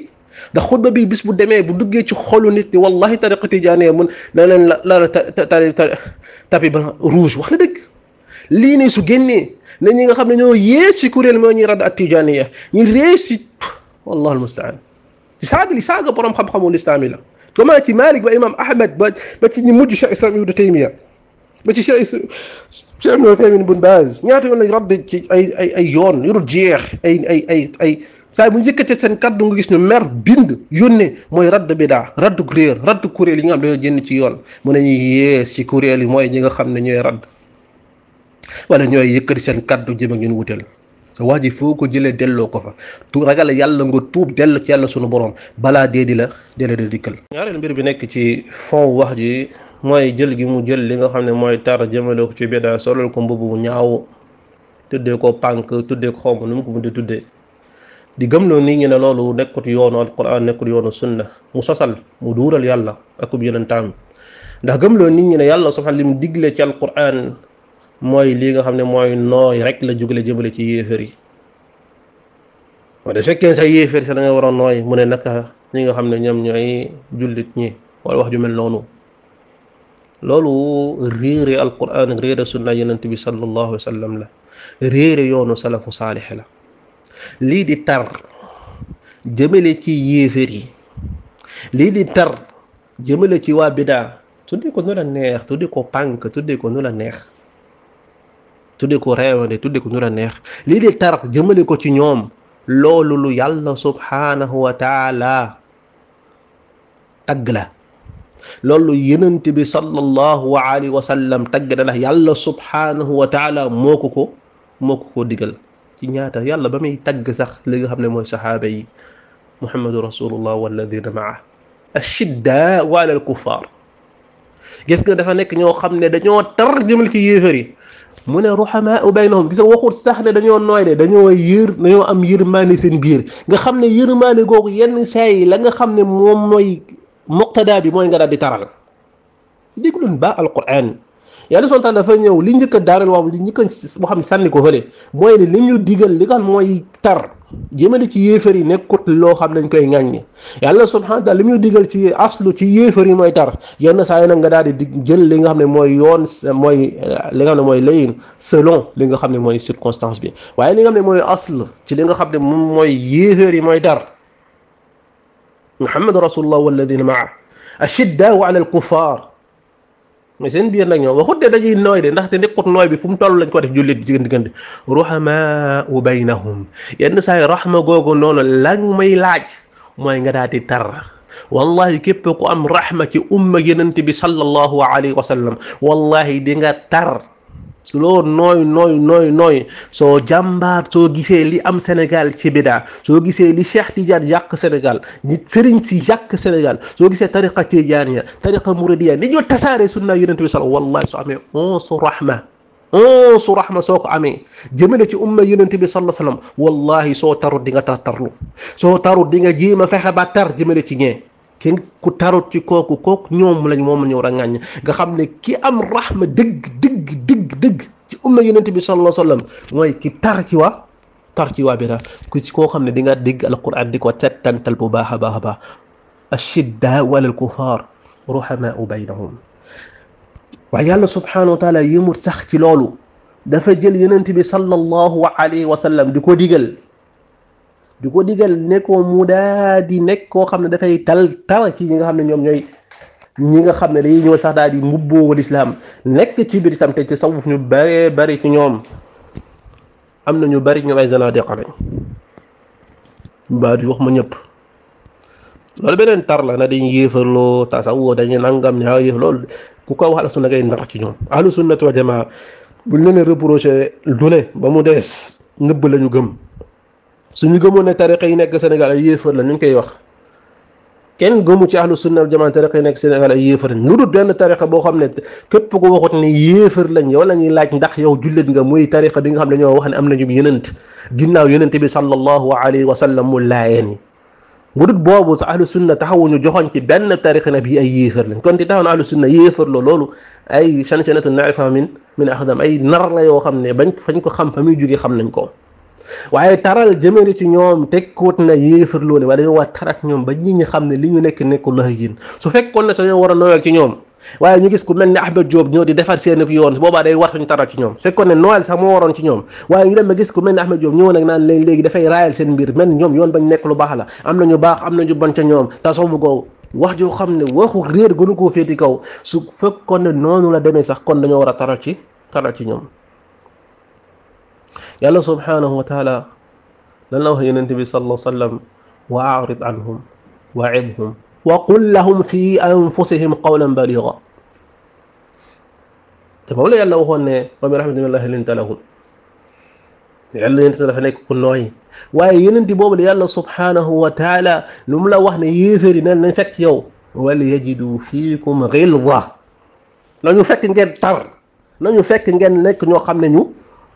ndax xutba bi bis bu demee bu duggee ci xolu nit ñi wallahi tariqa tijaaniya mun na leen la tapi ba rouge wax na dëgg lii nii su génnee ne ñi nga xam ne ñoo yées ci kuréel moo ñuy radd at tijaaniya ñu rées si wallahu almustaan saaga borom xam-xamul islaam yi la comment ci Malik ba imam Ahmad ba ci ñi mujj Cheikh Islam Ibn Taymiya ba ci Cheikh Ibn Uthaymin Ibn Baz ñaata yoon lañ radd ci ay yoon yu dul jeex ay saa bu njëkkatee seen kaddu nga gis ñu mer bind yónnee mooy radd bidaa radd réer radd kuréel yi nga xam dañoo génn ci yoon mu ne ñuy yees ci kuréel yi mooy ñi nga xam ne ñooy radd wala ñooy yëkkati seen kaddu jëm ak ñun wuteel sa waa ji foo ko jëlee delloo ko fa tu ragal yàlla nga tuub dellu ci yàlla sunu borom balaa dee di dikkal. ñaareel mbir bi nekk ci fond wax ji mooy jël gi mu jël li nga xam ne mooy tar jëmale ko ci bidaa solal ko mbubu bu ñaaw tuddee ko pànk tuddee ko xawma nu mu ko mën di tuddee di gëmloo nit ñi ne loolu nekkut yoonu alquran nekkut yoonu sunna mu sosal mu duural yàlla akub yonentam ndax gëmloo nit ñi ne yàlla subhanahu li mu digle ci alquran mooy lii nga xam ne mooy nooy rek la jugale jëmale ci yéefar yi wala fekkee sa yéefar sa da nga war a nooy mu ne naka ñi nga xam ne ñoom ñooy jullit ñi wala wax ju mel noonu loolu réere alquran ak réere sunna yonent bi sallallahu alayhi wa sallam la réere yoonu salafu saalix la lii di tar jëmale ci yéefar yi lii di tar jëmale ci waa bidaa tuddee ko nu la neex tuddee ko pànk tuddee ko nu la neex tuddee ko reewande tuddee ko nu la neex lii di tar jëmale ko ci ñoom loolu lu yàlla subhanahu wa taala tagg la loolu yonent bi sallallahu alayhi wa sallam tagg na la yàlla subhanahu wa taala moo ko digal ci ñaata yàlla ba muy tagg sax li nga xam ne mooy saxaaba yi muhammadu rasulullah walladina maa ashiddaa ala alkuffar gis nga dafa nekk ñoo xam ne dañoo tar jëmal ci yéefar yi mu ne ruhamaa baynahum gis nga waxut sax ne dañoo nooy de dañoo am yërmaane seen biir nga xam ne yërmaane googu yenn saa yi la nga xam ne moom mooy muqtada bi mooy nga daal di taral dégluñ ba alquran yàlla subhanahu wa ta'ala dafa ñëw li njëkk a daaral waaw li njëkk a boo xam ne sànni ko fële mooy ne li ñu digal li nga xam mooy tar jëmale ci yéefar yi nekkut loo xam dañ koy ŋàññi yàlla subhanahu wa taala li muy digal ci aslu ci yéefar yi mooy tar yenn saa yi nag nga daal di jël li nga xam ne mooy yoon mooy li nga xam ne mooy layin selon li nga xam ne mooy circonstance bi waaye li nga xam ne mooy asl ci li nga xam ne moom mooy yéefar yi mooy tar muhammad rasulullah walladina maa ashiddaau ala alkuffar mais seen biir nag ñoom waxut de dañuy nooy de ndaxte nekkut nooy bi fu mu toll lañ ko def jullit ci diggante ruhamaau baynahum yenn saa yi rahma googu noonu lañ may laaj mooy nga daal di tar wallahi képp ku am rahma ci umma yenent bi sallallahu alayhi wa sallam wallahi di nga tar su loo nooy soo jàmbaar soo gisee li am Sénégal ci bidaa soo gisee li Cheikh Tidiane yàq Sénégal ñi sëriñ si yàq Sénégal soo gisee tariqa tijaaniya tariqa muridiya ni ñu tasaare sunna yonent bi sal wallahi soo amee onsu rahma soo ko amee jëmale ci umma yonent bi sallallahu alayhi wasallam wallahi soo tarut di nga tarlu soo tarut di nga jéem a fexe ba tar jëmale ci ñee kenn ku tarut ci kooku ñoom lañ moom la ñu war a ŋàññ nga xam ne ki am rahma dëgg ci umma yonent bi sallallahu alayhi wasallam mooy ki tar ci waa bi ku ci koo xam ne di nga dégg alquran di ko settantal bu baax a baax ashidda wala alkuffar ruhamaau baynahum waaye yàlla subhanahu wa taala yëmut sax ci loolu dafa jël yonent bi sallallahu alayhi wa sallam di ko digal ne ko mu daa di nekk koo xam ne dafay tar ci ñi nga xam ne ñoom ñooy ñi nga xam ne dañuy ñëw sax daal di mbubboo lislaam nekk ci biir islam te tasawuf ñu bari ci ñoom am na ñu bari ñoom ay zanadiqa lañ mbaa di wax ma ñëpp loolu beneen tar la na dañuy yéefarloo tasawuf dañuy nangam ñaa yéef loolu ku ko wax ahlu sunna ngay nar ci ñoom ahlu sunnati wal jamaa buñ leen reproché lu ne ba mu des nëbb la ñu gëm suñu gëmoon ne tariqa yi nekk Sénégal ay yéefar la ñu ngi koy wax kenn gëmu ci ahlu sunna wal jamaa tariqa yi nekk Sénégal ay yéefar lañ lu dul benn tariqa boo xam ne képp ko waxut ne yéefar lañ yow la ñuy laaj ndax yow jullit nga muy tariqa bi nga xam ne ñoo wax ne am nañu yenent ginnaaw yenent bi sallallahu alayhi wa sallam mu laayeen yi bu dul boobu sa ahlu sunna taxawuñu joxoñ ci benn tariqa ne bii ay yéefar lañ kon ti taxaw na ahlu sunna yéefar la loolu ay sanatu naarifa min axdam ay nar la yoo xam ne fañ ko xam fa muy jógee xam nañ ko waaye taral jëmale ci ñoom tekkuut na yéefar loole waaye dañoo war tarat ñoom ba nit ñi xam ne li ñu nekkul la yéen su fekkoon ne sañoo war a nooyal ci ñoom waaye ñu gis ku mel ne Ahmed Diop ñoo di defar seen yoon boobaa day war ñu taral ci ñoom fekkoon ne nooyal sax moo waroon ci ñoom waaye ñu dem ba gis ku mel ne Ahmed Diop ñëw nag naan leen léegi dafay raayal seen mbir mel ñoom yoon bañ nekk lu baax la am nañu baax am nañu bon ca ñoom tasawuf googu wax joo xam ne waxu réer gënu koo féeti kaw su fekkoon ne noonu la demee sax kon dañoo war a taral ci ñoom yàlla subhanahu wa taala lan la wax yonent bi sallallahu alayhi wa sallam wa a'rid anhum wa'idhum wa qul lahum fi anfusihim qawlan baligha te moom la yàlla waxoon ne wa bi rahmatillahi linta lahum yàlla yonent dafa nekk ku nooy waaye yonent boobu la yàlla subhanahu wa taala lu mu la wax ne yéeféer yi nañ fekk yow wal yajidu fiikum ghilza nañu fekk ngeen tar nañu fekk ngeen nekk ñoo xam ne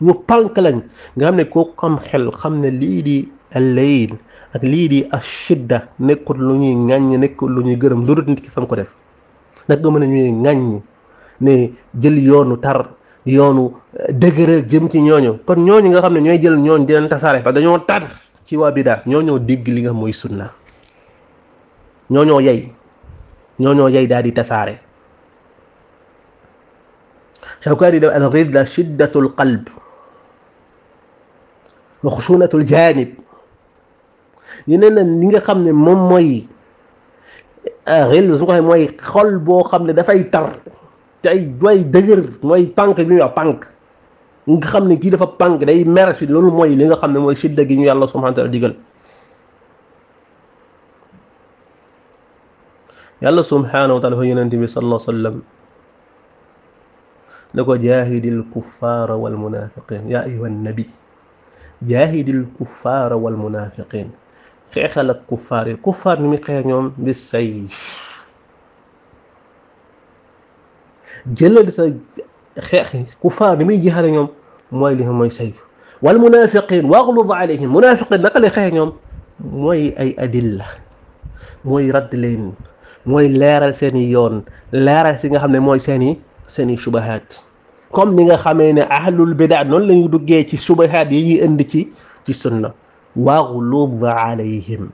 ñu pànk lañ nga xam ne koo xam xel xam ne lii di al-layl ak lii di ashidda nekkul lu ñuy ŋàññ nekkul lu ñuy gërëm lu nit ki fam ko def nag nga mën a ñuy ŋàññ ne jël yoonu tar yoonu dëgëral jëm ci ñooñu kon ñooñu nga xam ne ñooy jël ñooñu di leen tasaare parce que dañoo tar ci waa bidaa ñooñoo dégg li nga mooy sunna ñooñoo yey daal di tasaare Shawkaani def al-ghidla shiddatul qalb wa xushunatul janib yeneen na li nga xam ne moom mooy xel su ko xam mooy xol boo xam ne dafay tar te ay doy dëgër mooy pànk bi ñuy wax pànk nga xam ne kii dafa pànk day mer ci loolu mooy li nga xam ne mooy shidda gi ñu yàlla subhanahu wa taala digal yàlla subhanahu wa taala fa yonent bi sallallahu alayhi wa sallam da ko jaahidil kuffaara wal munaafiqiin yaa ayyuhan nabi jaahidil kuffaara wal munaafiqiin xeexal ak kuffaar yi kuffaar ni muy xeex ñoom bi sayf jëlal sa xeex kuffaar ni muy jeexale ñoom mooy li mooy sayf wal munaafiqiin waghluz alayhim munaafiqiin naka lay xeex ñoom mooy ay adilla mooy radd leen mooy leeral seeni yoon leeral si nga xam ne mooy seeni shubahaat comme ni nga xamee ne ahlul bidaa noonu la ñu duggee ci shubahaat yi ñuy indi ci sunna waghluz alayhim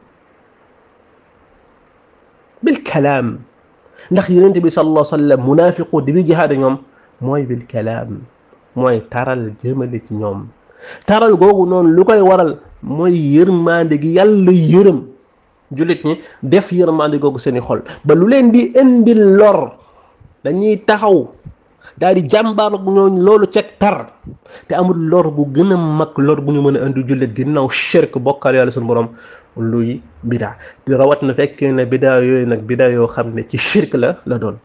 bil kalaam ndax yonent bi sallallahu alayhi wa sallam munaafiqu di bi jihaad ñoom mooy bil kalaam mooy taral jëmale ci ñoom taral googu noonu lu koy waral mooy yërmande gi yàlla yërëm jullit ñi def yërmande googu seeni xol ba lu leen di indil lor dañuy taxaw daal di jàmbaar ak ñooñ loolu ceg tar te amul lor bu gën a mag lor bu ñu mën a indi jullit ginnaaw shirk bokkal yàlla suñu borom luy bidaa di rawat na fekkee ne bidaa yooyu nag bidaa yoo xam ne ci shirk la doon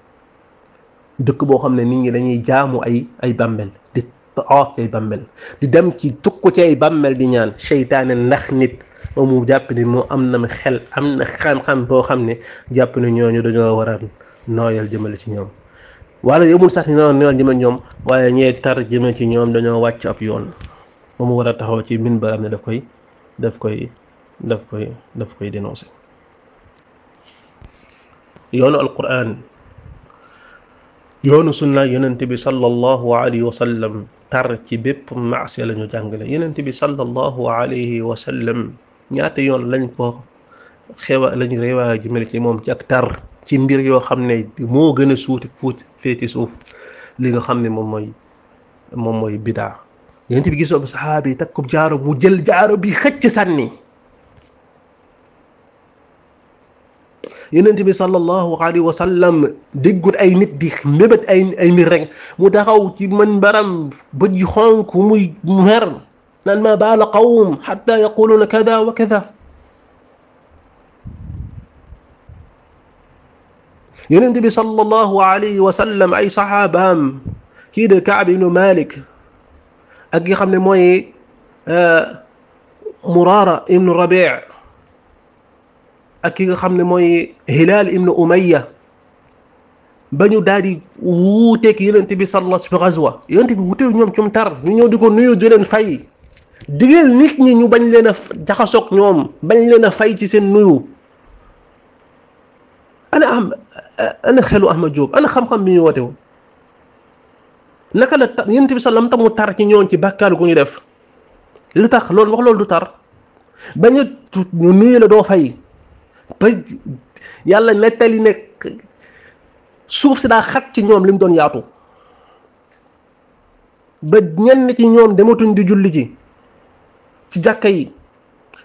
dëkk boo xam ne nit ñi dañuy jaamu ay bàmmel di tawaaf ci ay bàmmel di dem ci tukku ci ay bàmmel di ñaan seytaane ndax nit moom mu jàpp ni moo am na xel am na xam-xam boo xam ne jàpp ne ñooñu dañoo war a nooyal jëmale ci ñoom wala yëmul sax ni nooyal jëmale ñoom waaye ñee tar jëmale ci ñoom dañoo wàcc ab yoon moom mu war a taxaw ci minbaram ne daf koy dénoncer yoonu alquran yoonu sunna yonent bi sallallahu alayhi wa sallam tar ci bépp maasiya la ñu jàngale yonent bi sallallahu alayhi wa sallam ñaata yoon lañ ko lañ reewaa jëmale ci moom ci ak tar ci mbir yoo xam ne moo gën a suuti féeti suuf li nga xam ne moom mooy bidaa yonent bi gisoo ba saxaabi yi takk ko jaaro mu jël jaaro bi xëcc sànni yonent bi sallallahu alayhi wa sallam déggut ay nit di mébét ay mbir rek mu taxaw ci man baram bët yu xonk muy mer naan ma baala qawm xatta yaquluna kada wa kada yonent bi sallallahu alayhi wa sallam ay saxaabaam kii de Kaab ibnu Malik ak ki xam ne mooy Muraara ibnu Rabi' ak ki nga xam ne mooy Hilaal ibnu Umayya ba ñu daal di wuuteeg yonent bi sallallahu alayhi wa sallam yonent bi wuuteeg ñoom cum tar ñu ñëw di ko nuyu di leen fay digal nit ñi ñu bañ leen a jaxasoog ñoom bañ leen a fay ci seen nuyu ana xelu Ahmad Diop ana xam-xam bi ñu woote woon naka la yonent bi sallam tamu tar ci ñoon ci bàkkaar gu ñu def lu tax loolu wax loolu du tar bañ a ñu nuyu la doo fay ba yàlla nettali ne suuf si daa xat ci ñoom li mu doon yaatu ba ñenn ci ñoom dematuñ di julli ji ci jàkka yi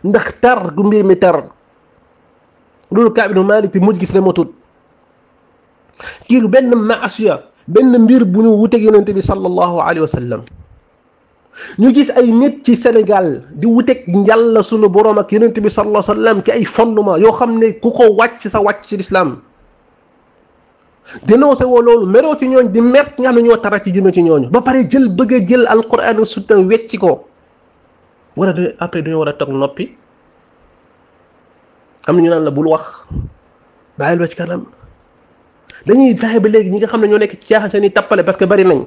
ndax tar gu mbir mi tar loolu Kaab ibnu Maalik te mujj gi fi dematut kii lu benn maasiya benn mbir bu ñu wuteeg yonent bi sallallahu alayhi wa sallam ñu gis ay nit ci Sénégal di wuteeg yàlla sunu borom ak yonent bi sallallahu alayhi wa sallam ci ay fondement yoo xam ne ku ko wàcc sa wàcc ci lislaam dénoncé woo loolu meroo ci ñooñ di mer nga xam ne ñoo tara ci jëme ci ñooñu ba pare bëgg a jël alquran ak sunna wecci ko wala après dañoo war a toog noppi am na ñu naan la bul wax bàyyil ba ci kanam dañuy fexe ba léegi ñi nga xam ne ñoo nekk ci caaxaan seen i tappale parce que bari nañ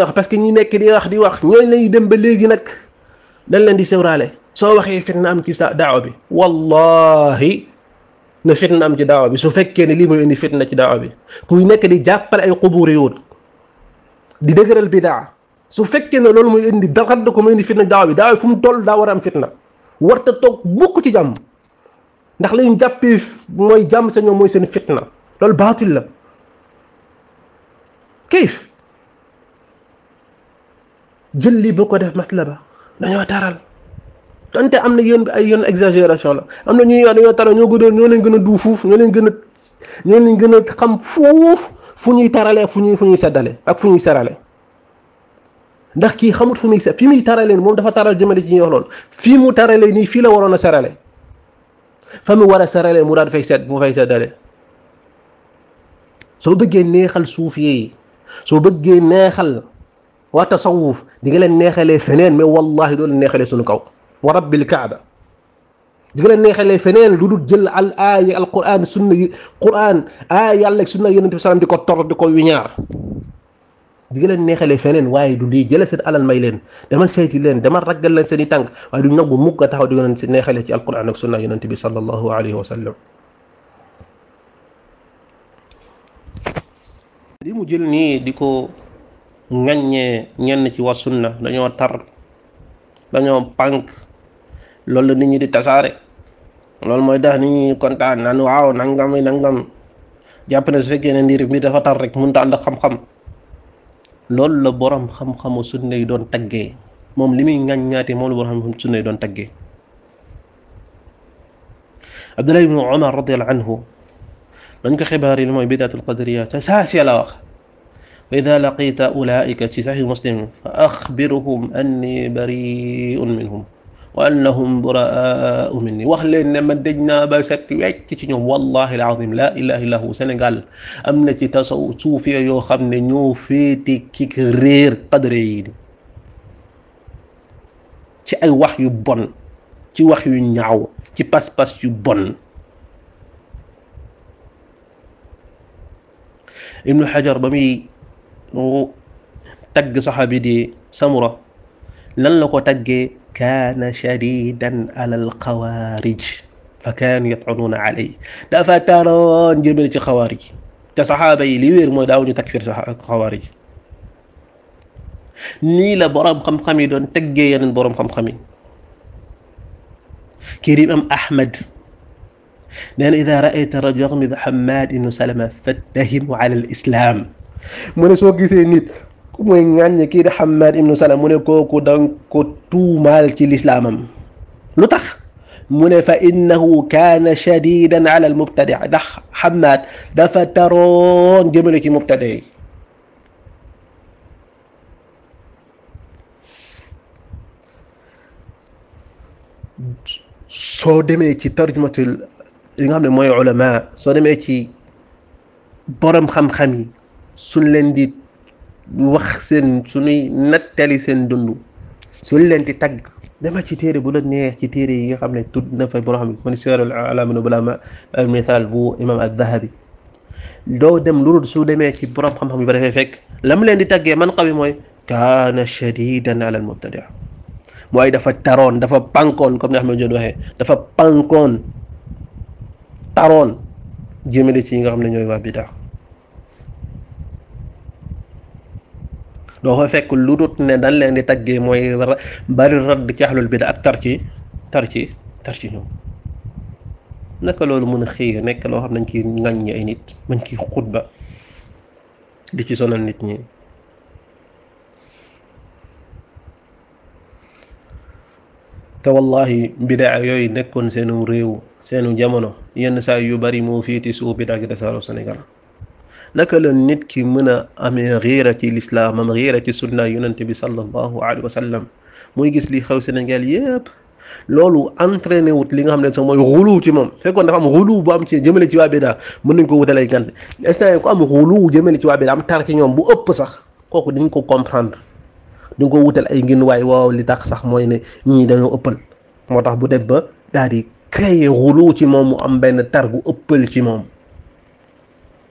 wax parce que ñi nekk di wax ñooñu lañuy dem ba léegi nag dañ leen di sewraale soo waxee fitna am ci sa daawa bi wallahi na fitna am ci daawa bi su fekkee ne lii mooy indi fitna ci daawa bi kuy nekk di jàppale ay xuburi yoon di dëgëral bidaa su fekkee ne loolu mooy indi dara ko mooy indi fitna daawa bi fu mu toll daa war a am fitna warta toog bukk ci jàmm ndax lañu jàppee mooy jàmm sa ñoom mooy seen fitna loolu baatil la kayif jël lii bu ko def masla ba dañoo taral donte am na yoon exagération la am na ñuy wax dañoo taral ñoo leen gën a duu fuuf ñoo leen gën a xam fuuf fu ñuy taralee fu ñuy seddale ak fu ñuy serale ndax kii xamut fu muy fi muy taralee moom dafa taral jëmale ci ñuy wax loolu fii mu taralee nii fii la waroon a serale fa mu war a serale mu daal fay seddale soo bëggee neexal suuf yi soo bëggee neexal waa tasawuf di nga leen neexalee feneen mais wallahi doo leen neexalee suñu kaw wa rabbil kaaba di nga leen neexalee feneen lu dul jël aaya alquran sunna yi quran aaya yàlla ak sunna yonent bi salaam di ko tor di ko wiñaar di nga leen neexalee feneen waaye du lii jëlee seen alal may leen demal seeti leen demal raggal leen seen i tànk waaye du nangu mukk a taxaw di nga leen neexalee ci alquran ak sunna yonent bi sallallahu alayhi wa sallam li mu jël nii di ko ŋaññee ñenn ci waa sunna dañoo tar dañoo pànk loolu la nit ñi di tasaare loolu mooy tax nit ñi kontaan naan waaw nangam nangam jàpp ne su fekkee ne mbir dafa tar rek mënut a ànd ak xam-xam loolu la borom xam-xamu sunna yi doon taggee moom li muy ŋaññaate moom la borom xam sunna yi doon taggee Abdullah ibn Umar radiyallahu anhu dañ ko xibaar yi li mooy bidaatul qadariya te saasi la wax wa ida laqita ulaika ci sahih muslim fa axbiruhum anni bariun minhum wa annahum buraau minni wax leen ne ma dëj naa ba set wecc ci ñoom wallahi alazim la ilaha illa hu Sénégal am na ci tasaw suufiya yoo xam ne ñoo féete ki réer qadare yi ci ay wax yu bon ci wax yu ñaaw ci pas-pas yu bon Ibnu Hajar ba muy tagg saxaabi di Samura lan la ko taggee kaana shadidan ala alxawaarij fa kaanu yat'unuuna alayhi dafa taroon jëmale ci xawaarij te saxaaba yi li wéer mooy daawuñu takfir xawaarij nii la boroom xam-xam yi doon taggee yeneen boroom xam-xam yi kii di Imam Ahmad nee na ida raayta rajul yaxmid Hammad ibnu Salama fattahimu ala al islam mu ne soo gisee nit ku mooy ŋàññ kii di Hammad ibnu Salama mu ne kooku danga ko tuumaal ci lislaamam lu tax mu ne fa innahu kaana shadidan ala al mubtadi ndax Hammad dafa taroon jëmale ci mubtadi yi soo demee ci tarjumatul li nga xam ne mooy ulama soo demee ci borom xam-xam yi suñ leen di wax seen suñuy nattali seen dund suñ leen di tagg demal ci téere bu la neex ci téere yi nga xam ne tudd na fa borom xam ne man Siyarul A'lam Nubala al mithal bu imam ad-Dhahabi doo dem lu dul su demee ci borom xam-xam yi ba defee fekk la mu leen di taggee man xawi mooy kaana shadidan ala al mubtadi' mooy dafa taroon dafa pankoon comme ni Ahmed Diop waxee dafa pankoon taroon jëmale ci yi nga xam ne ñooy waa bidaa doo fa fekk lu dut ne dañ leen di taggee mooy bari radd ci ahlul bidaa ak tar ci ñoom naka loolu mën a xëy nekk loo xam nañ ci ŋàññi ay nit mañ ci xutba di ci sonal nit ñi te wallahi bidaa yooyu nekkoon seenu réew seenu jamono yenn saa yu bari moo fiiti suuf bidaa gi tasaaroo Sénégal naka la nit ki mën a amee xiira ci lislaam am xiira ci sunna yonente bi sallallahu alayhi wa sallam muy gis li xew Sénégal yépp loolu entraîné wut li nga xam ne sax mooy xulu ci moom fekkoon dafa am xulu bu am ci jëmale ci waa bidaa mën nañ ko wutalay gant instant ko am xulu jëmale ci waa bidaa am tar ci ñoom bu ëpp sax kooku dañ ko comprendre duñ ko wutal ay ngin waay waaw li tax sax mooy ne ñii dañoo ëppal moo tax bu def ba daal di créer xulu ci moom mu am benn tar gu ëppal ci moom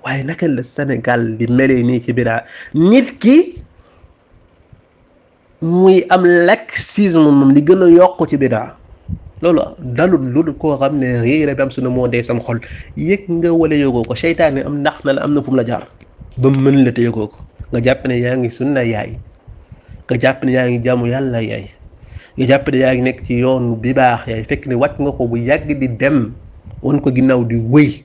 waaye naka la Sénégal di melee nii ci bidaa nit ki muy am laxisme moom li gën a yokk ci bidaa loolu dalul lu koo xam ne réere bi am sunu moo dee sam xol yëg nga wala yëgoo ko seytaane am ndax na la am na fu mu la jaar ba mën la te yëgoo ko nga jàpp ne yaa ngi sunna yaay nga jàpp ne yaa ngi jaamu yàlla yaay nga jàpp ne yaa ngi nekk ci yoon bi baax yaay fekk ne wàcc nga ko bu yàgg di dem wan ko ginnaaw di wëy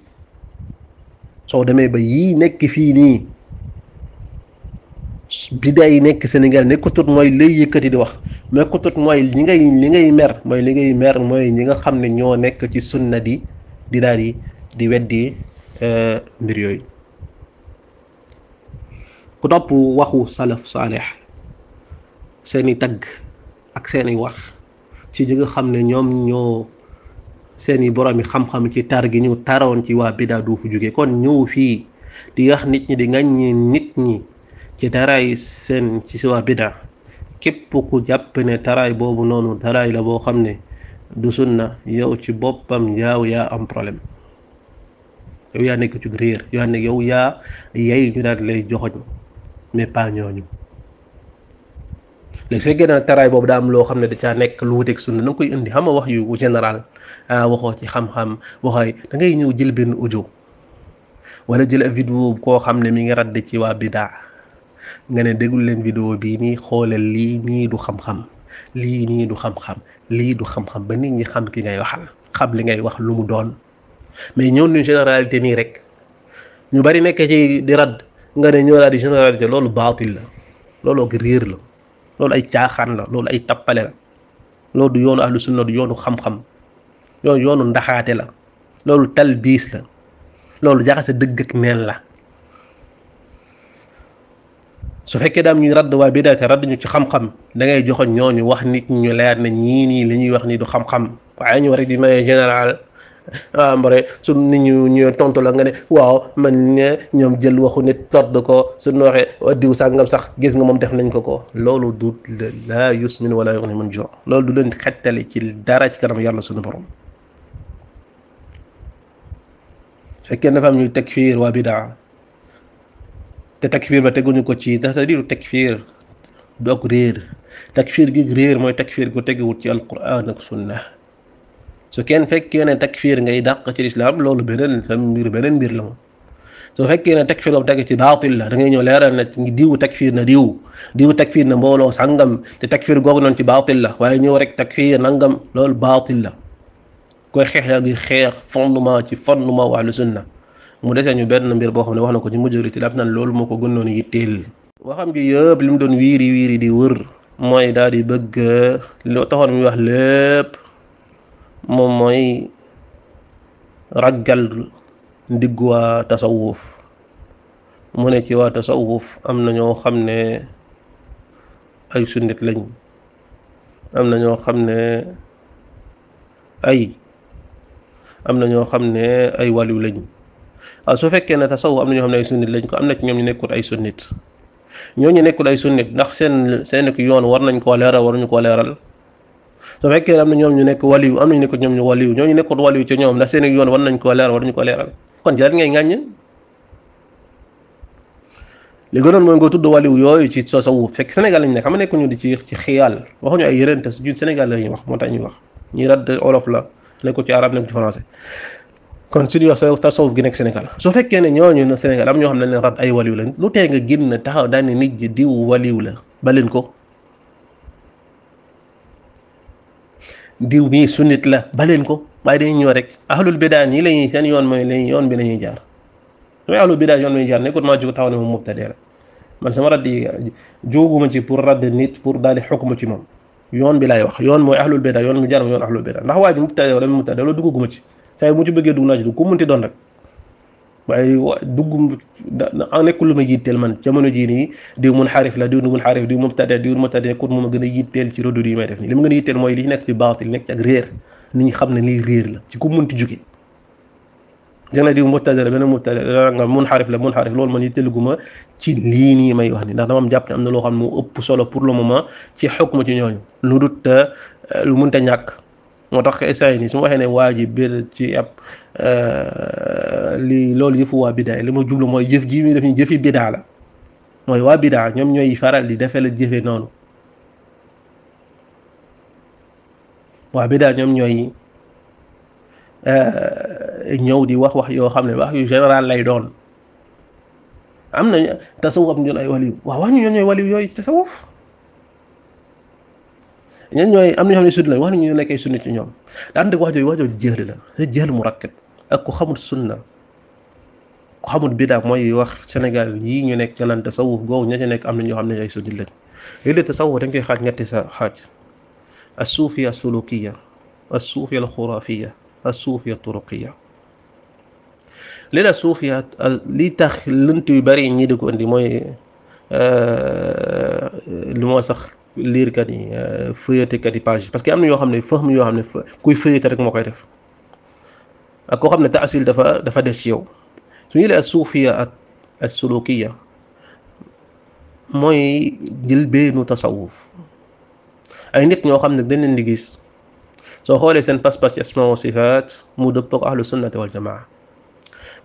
soo demee ba yii nekk fii nii bidaa yi nekk Sénégal nekkutut mooy lay yëkkati di wax nekkutut mooy li ngay mer mooy li ngay mer mooy ñi nga xam ne ñoo nekk ci sunna di daal di weddi mbir yooyu ku topp waxu salaf saalih seeni tagg ak seeni wax ci ñi nga xam ne ñoom ñoo seeni boroomi xam-xam ci tar gi ñu taroon ci waa bidaa du fu jóge kon ñëw fii di wax nit ñi di ŋàññi nit ñi ci taraay seen ci waa bidaa képp ku jàpp ne taraay boobu noonu taraay la boo xam ne du sunna yow ci boppam yaa am problème yow yaa nekk ci réer yow yaa yay ñu daal lay joxoñ mais pas ñooñu léegi su fekkee nag taraay boobu daa am loo xam ne da caa nekk lu wuteeg sunna na nga koy indi xam nga wax yu général waxoo ci xam-xam waxooy da ngay ñëw jël benn audio wala jël ab vidéo koo xam ne mi ngi radd ci waa bidaa nga ne déglu leen vidéo bii nii xoolal lii nii du xam-xam lii nii du xam-xam lii du xam-xam ba nit ñi xam ki ngay waxal xam li ngay wax lu mu doon mais ñëw ñu généralité nii rek ñu bari nekk ci di radd nga ne ñoo laa di généralité loolu baatil la loolu ak réer la loolu ay caaxaan la loolu ay tappale la loolu du yoonu ahlu sunna du yoonu xam-xam loolu yoonu ndaxaate la loolu talbiis la loolu jaxase dëgg ak neen la su fekkee daam ñuy radd waa bidaa te radd ñu ci xam-xam da ngay joxoon ñooñu wax nit ñu leer na ñii nii li ñuy wax nii du xam-xam waaye ñu rek di may général mbare su nit ñu tontu la nga ne waaw man ne ñoom jël waxu nit todd ko suñu waxee diw sàngam sax gis nga moom def nañ ko loolu du laa yusmin wala yughni min ju' loolu du leen xettali ci dara ci kanam yàlla suñu borom fekkee dafa am ñuy takfiir waa bidaa te takfiir ba teguñu ko ci c'est-à-dire takfiir du ak réer takfiir gi réer mooy takfiir gu teguwut ci alquran ak sunna su kenn fekkee ne takfiir ngay dàq ci lislaam loolu beneen beneen mbir la moom su fekkee ne takfiir boobu teg ci baatil la da ngay ñëw leeral na diw takfiir na diw takfiir na mbooloo sàngam te takfiir googu noonu ci baatil la waaye ñëw rek takfiir nangam loolu baatil la koy xeex yaa ngi xeex fondement ci fondement wa ahlu sunna mu desee ñu benn mbir boo xam ne wax na ko ci majorité la naan loolu moo ko gënoon yitteel waxam ji yëpp li mu doon wiiri di wër mooy daal di bëgg loo taxoon muy wax lépp moom mooy raggal ndigg waa tasawuf mu ne ci waa tasawuf am na ñoo xam ne ay sunnit lañ am na ñoo xam ne am na ñoo xam ne ay waliw lañ waaw su fekkee ne tasawuf am na ñoo xam ne ay sunnit lañ ko am na ci ñoom ñu nekkul ay sunnit ñooñu nekkul ay sunnit ndax seen yoon war nañ koo leeral waruñu koo leeral su fekkee am na ñoom ñu nekk waliw am nañu nekk ñoom ñu waliw ñooñu nekkul waliw ci ñoom ndax seen yoon war nañ koo leeral waruñu koo leeral kon jarul ngay ŋàññ li gënoon mooy nga tudd waliw yooyu ci tasawuf fekk Sénégal lañ nekk xam nga nekkuñu di ci xiyaal waxuñu ay yeneen te ñun Sénégal la ñuy wax moo tax ñuy wax ñuy radd olof la nekku ci arab nekku ci français kon suñuy wax tasawuf gi nekk Sénégal su fekkee ne ñooñu na Sénégal am ñoo xam ne leen radd ay waliw lañ lu tee nga génn taxaw daal ne nit ñi diw waliw la baleen ko diw mii sunnit la baleen ko waaye dañuy ñëw rek ahlul bidaa ñi lañuy seen yoon mooy lañ yoon bi lañuy jaar mooy ahlul bidaa yoon bi jaar nekkul maa jóg taxaw ne moom mubtadi la man sama radd yi jóguma ci pour radd nit pour daal di xukmu ci moom yoon bi laay wax yoon mooy ahlul bidaa yoon mi jaar yoon ahlul bidaa ndax waa ji mubtadi wala mubtadi loolu dugguma ci saa mu ci bëggee dugg naa ci dugg ku munti doon rek waaye dugg nekkul lu ma yitteel man jamono jii nii diw munxarif la diw munxarif diw mubtadi diw mubtadi nekkul mu ma gën a yitteel ci rodu yi may def nii li ma gën a yitteel mooy li nekk ci baatil nekk ci ak réer nit ñi xam ne lii réer la ci ku munti jóge jëna diw mubtadi la benn mubtadi la nga munxarif loolu man yitteeluguma ci lii nii may wax ni ndax dama am jàpp ne am na loo xam ne moo ëpp solo pour le moment ci xukma ci ñooñu lu dut lu munta ñàkk moo tax essay nii su ma waxee ne waa ji biir ci ab li loolu yëfu waa bidaa li ma jublu mooy jëf ji mi def ñu jëfi bidaa la mooy waa bidaa ñoom ñooy faral di defee la jëfe noonu waa bidaa ñoom ñooy ñëw di wax yoo xam ne wax yu général lay doon am na tasawuf am ñoon ay waliw waaw wax ñu ñoom ñooy waliw yooyu tasawuf ñen ñooy am na ñoo xam ne sunna lañ wax nañu nekk ay sunna ci ñoom daan dëgg wax jooju jël la jël mu rakkab ak ku xamul sunna ku xamul bidaa mooy wax Sénégal yii ñu nekk nga naan tasawuf googu ña ci nekk am na ñoo xam ne ay sunni lañ léegi tasawuf dañ koy xaaj ñetti sa xaaj as-suufiya as-sulukiya as-suufiya al-xuraafiya as-suufiya turuqiya léegi as-suufiya li tax lënt yu bari ñi di ko indi mooy lu moo sax liirkat yi feuilletekat yi page parce que am na yoo xam ne faham yoo xam ne kuy feuillete rek moo koy def ak koo xam ne taasil dafa des ci yow su ñu lee as-suufiya ak as-sulukiya mooy njëlbeenu tasawuf ay nit ñoo xam ne dañ leen di gis soo xoolee seen pas-pas ci asmaa wa sifaat mu dëppook ahlu sunnati wal jamaa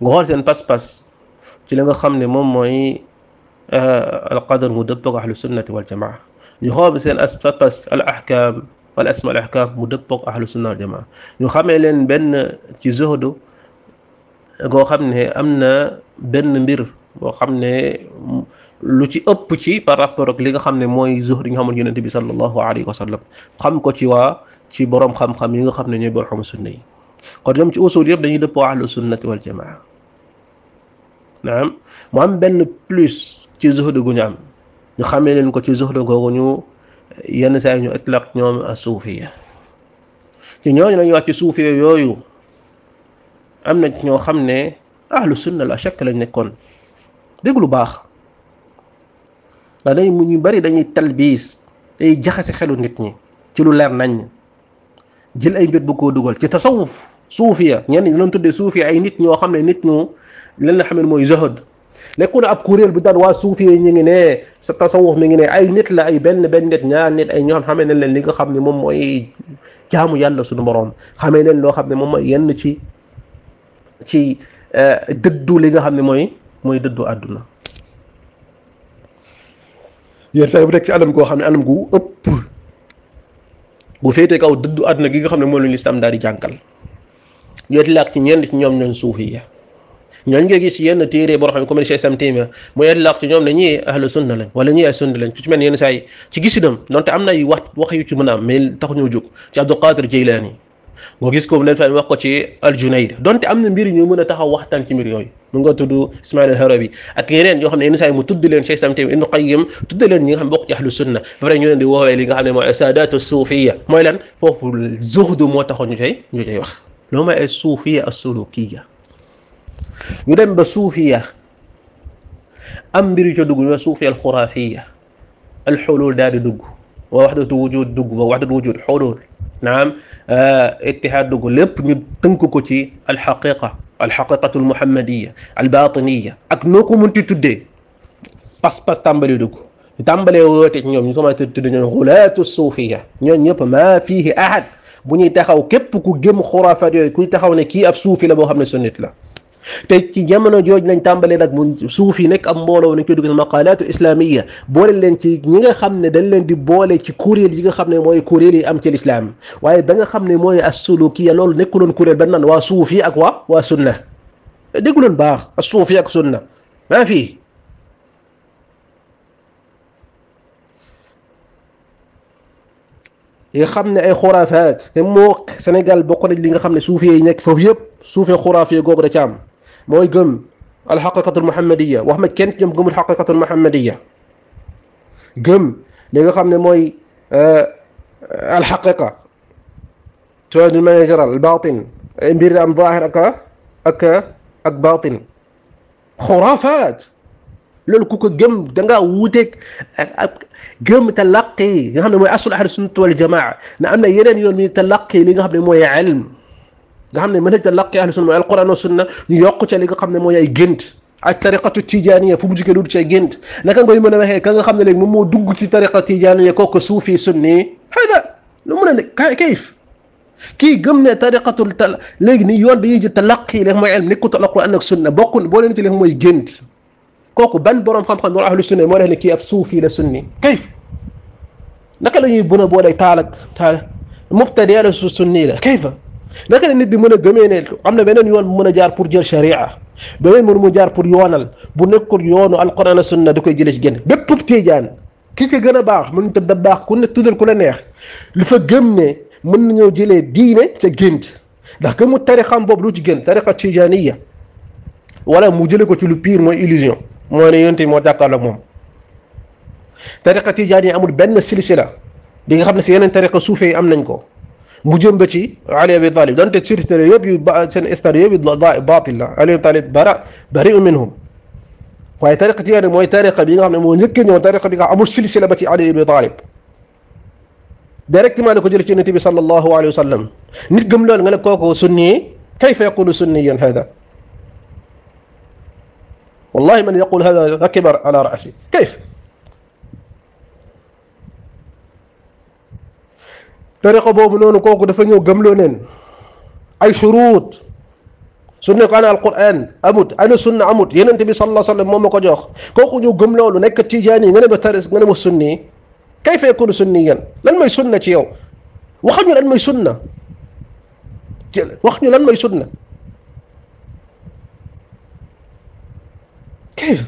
nga xool seen pas-pas ci li nga xam ne moom mooy al-qadar mu dëppook ahlu sunnati wal jamaa ñu xool seen pas-pas al ahkam wal asma al ahkam mu dëppook ahlu sunna wal jamaa ñu xamee leen benn ci zuhdu goo xam ne am na benn mbir boo xam ne lu ci ëpp ci par rapport ak li nga xam ne mooy zuhd yi nga xamoon yonente bi sallallahu alayhi wa sallam xam ko ci borom xam-xam yi nga xam ne ñooy borom sunna yi kon ñoom ci usul yëpp dañuy dëppoo ahlu sunnati wal jamaa naam mu am benn plus ci zuhd gu ñu am ñu xamee leen ko ci zuhd googu ñu yenn saa yi ñu itlaq ñoom a suufiya ci ñooñu lañuy wax ci suufiya yooyu am na ñoo xam ne ahlu sunna la chakk lañ nekkoon dégg lu baax ndax day mu ñu bari dañuy talbiis day jaxase xelu nit ñi ci lu leer nañ jël ay mbir bu koo dugal ci tasawuf suufiya ñenn ñi doon tuddee suufiya ay nit ñoo xam ne nit ñu leen la xam ne mooy zuhd nekku na ab kuréel bu daan waa suufiya ñu ngi ne sa tasawuf mi ngi ne ay nit la ay benn nit ñaar nit ay ñoo xamee ne leen li nga xam ne moom mooy jaamu yàlla suñu borom xamee leen loo xam ne moom mooy yenn ci dëddu li nga xam ne mooy dëddu àdduna yéen saa bu nekk ci anam goo xam ne anam gu ëpp bu féetee kaw dëddu àdduna gi nga xam ne mooy lu lislaam daal di jànkal yéeti laak ci ñenn ci ñoom ñooñ suufiya ñooñ nga gis yenn téere boo xam ne comme Cheikh Islam Taymiyya mu yéeti laak ci ñoom ne ñii ahlu sunna lañ wala ñii ay sunni lañ ci mel yenn saa yi ci gisinam donte am na ay wax yu ci mën a am mais taxu ñoo jóg ci Abdul Qadir Jeylaani nga gis ko leen fay wax ko ci al-Junayd donte am na mbir ñu mën a taxaw waxtaan ci mbir yooyu mu nga tudd Ismaïl al-Harawi ak yeneen yoo xam ne yenn saa yi mu tudd leen Cheikh Islam Taymiyya Ibn Qayyim tudd leen ñi nga xam ne bokk ci ahlu sunna ba pare ñu leen di woowee li nga xam ne mooy saadaatu suufiya mooy lan foofu zuhdu moo taxoon ñu cay wax loolu mooy ay suufiya as-sulukiya ñu dem ba suufiya am mbir yu ca dugg ñu suufiya al-xuraafiya al-xulul daal di dugg wa wahdatu wujud dugg ba wahdatu wujud xulul naam ittihaad dugg lépp ñu tënk ko ci alxaqiqatu almuhammadiya albatiniya ak noo ko mënti tuddee pas-pas tàmbali dugg ñu tàmbalee woote ci ñoom ñu commencé tudde ñoom xulaatu suufiya ñoom ñëpp maa fiihi ahad bu ñuy taxaw képp ku gëm xuraafaat yooyu kuy taxaw ne kii ab suufi la boo xam ne sunnit la te ci jamono jooj lañ tàmbalee nag mu suufi nekk am mbooloo nañ koy dugg maqalaatu islamiya boole leen ci ñi nga xam ne dañ leen di boole ci kuréel yi nga xam ne mooy kuréel yi am ci lislaam waaye ba nga xam ne mooy as-sulukiya loolu nekkuloon kuréel ba naan waa suufi ak waa sunna dégguloon baax as-suufi ak sunna maa fii yi xam ne ay xuraafaat te moo Sénégal bokk nañ li nga xam ne suufi yi nekk foofu yëpp suufi xuraafi googu da ca am mooy gëm alxaqiqatu almuhammadiya wax ma kenn ñoom gëmul xaqiqatu almuhammadiya gëm li nga xam ne mooy alxaqiqa soit d'une manière générale baatin ay mbir am zaahir ak baatin xuraafaat loolu ku ko gëm da ngaa wuuteeg ak gëm talaqi nga xam ne mooy asul ahlu sunnati wal jamaa na am na yeneen yoon mi talaqi li nga xam ne mooy ilm nga xam ne mën a talaqi ahlu sunna mooy alquran wa sunna ñu yokk ca li nga xam ne mooy ay gént ak tariqatu tijaniya fu mu jugee lu ca gént naka ngay mën a waxee ka nga xam ne léegi moom moo dugg ci tariqa tijaniya kooku suufi sunni hada lu mën a ne kayif kii gëm ne tariqatul léegi ni yoon bi ñuy jël talaqi léegi mooy ilm nekkut alquran ak sunna bokkul boo leen ci léegi mooy gént kooku ban borom xam-xam borom ahlu sunna moo def ne kii ab suufi la sunni kayif naka la ñuy buna boole taal mubtadi la sunni la kayfa naka la nit di mën a gëmee ne am na beneen yoon bu mën a jaar pour jël sharia beneen mën mu jaar pour yoonal bu nekkul yoonu alquran ak sunna da koy jëlee ci génn bépp tiijaan ki ko gën a baax mën tëdd baax ku ne tuddal ku la neex li fa gëm ne mën nañoo jëlee diine ca gént ndax gëmu tarixam boobu lu ci gën tariqa tijaniya wala mu jëlee ko ci lu pire mooy illusion moo ne yonte moo jàkkaarloo ak moom tariqa tijaniya amul benn silsila bi nga xam ne si yeneen tariqa suufe yi am nañ ko mu jëm ba ci Ali Abi Talib donte silsila yëpp yu seen histoire yëpp baatil la Ali Abi Talib bari'u minhum waaye tariqa tijaniya mooy tariqa bi nga xam ne moo njëkk ñëw tariqa bi nga amul silsila ba ci Ali Abi Talib directement la ko jël ci yonent bi sallallahu alayhi wa sallam nit gëm loolu nga ne kooku sunni kayfa yaqulu sunniyan hada والله من يقول هذا ركب على رأسي كيف طريقة بوب نونو كوكو دا فا نيو گملو نين اي شروط سنة انا القرآن امut انا سنة امut يونت بي صلى الله عليه وسلم مومako jox كوكو نيو گم لولو nek تيجاني nga ne ba taris nga ne mo sunni كيف يكون سنيا lan moy sunna ci yow waxañu lan moy sunna wax ñu lan moy sunna كيف